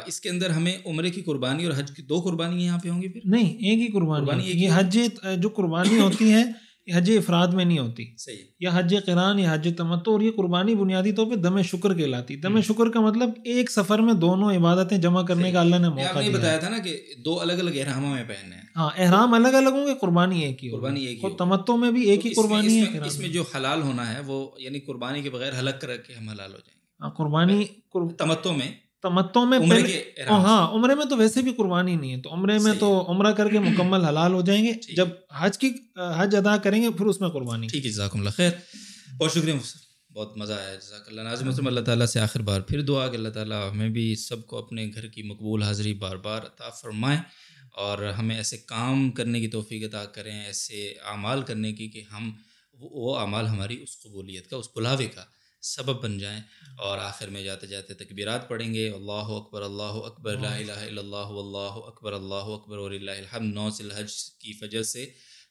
اس کے اندر ہمیں عمرے کی قربانی اور حج کی 2 قربانی یہاں پہ ہوں گی؟ پھر نہیں، ایک ہی قربانی. یہ حج جو قربانی ہوتی ہے یہ حج افراد میں نہیں ہوتی. صحیح. یا حج قران یا حج تمتع. اور یہ قربانی بنیادی طور پہ دم شکر کہلاتی. دم شکر کا مطلب ایک سفر میں دونوں عبادتیں جمع کرنے کا اللہ نے موقع دیا. آپ نے بتایا تھا نا کہ 2 الگ الگ احراموں میں پہننے ہیں. ہاں، احرام الگ الگ ہوں گے، قربانی ایک ہی ہوگی. تمتع میں بھی ایک ہی قربانی ہے. اس میں جو حلال ہونا ہے وہ یعنی قربانی کے بغیر حلق کر کے ہم حلال ہو جائیں گے. قربانی تمتع میں ہاں، عمرے میں تو ویسے بھی قربانی نہیں ہے، تو عمرے میں تو عمرہ کر کے مکمل حلال ہو جائیں گے. جب حج ادا کریں گے پھر اس میں قربانی. ٹھیک ہے، جزاکم اللہ خیر. بہت شکریہ، بہت مزہ آیا. جزاک اللہ. ناظرین محترم، اللہ تعالیٰ سے آخر بار پھر دعا کہ اللہ تعالیٰ ہمیں بھی سب کو اپنے گھر کی مقبول حاضری بار بار عطا فرمائیں اور ہمیں ایسے کام کرنے کی توفیق عطا کریں، ایسے اعمال کرنے کی کہ ہم وہ اعمال ہماری اس قبولیت کا، اس بلاوے کا سبب بن جائیں. اور آخر میں جاتے جاتے تکبیرات پڑھیں گے. اللہ اکبر لا الہ الا اللہ واللہ اکبر وللہ الحمد. 9 ذی الحج کی فجر سے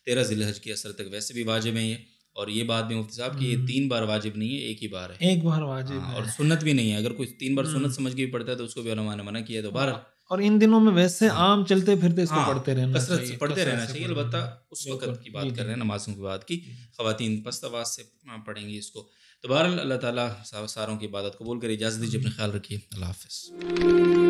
13 ذی الحج کی عصر تک ویسے بھی واجب ہیں یہ. اور یہ بات بھی مفتی صاحب کہ یہ 3 بار واجب نہیں ہے، ایک ہی بار ہے، ایک بار واجب ہے. اور سنت بھی نہیں ہے. اگر کوئی 3 بار سنت سمجھ کے بھی پڑھتا ہے تو اس کو بھی علماء نے منع کیا ہے. تو بہرحال اور ان دنوں میں ویسے عام چلتے پھرتے اس کو پڑھتے رہنا کثرت سے پڑھتے رہنا چاہیے. البتہ اس وقت کی بات کر رہے ہیں نمازوں کی بات کی, خواتین پست آواز سے پڑھیں گی اس کو. تو بہرحال اللہ تعالیٰ ساروں کی عبادت قبول کرے. اجازت دیجیے, اپنا خیال رکھیے. اللہ حافظ.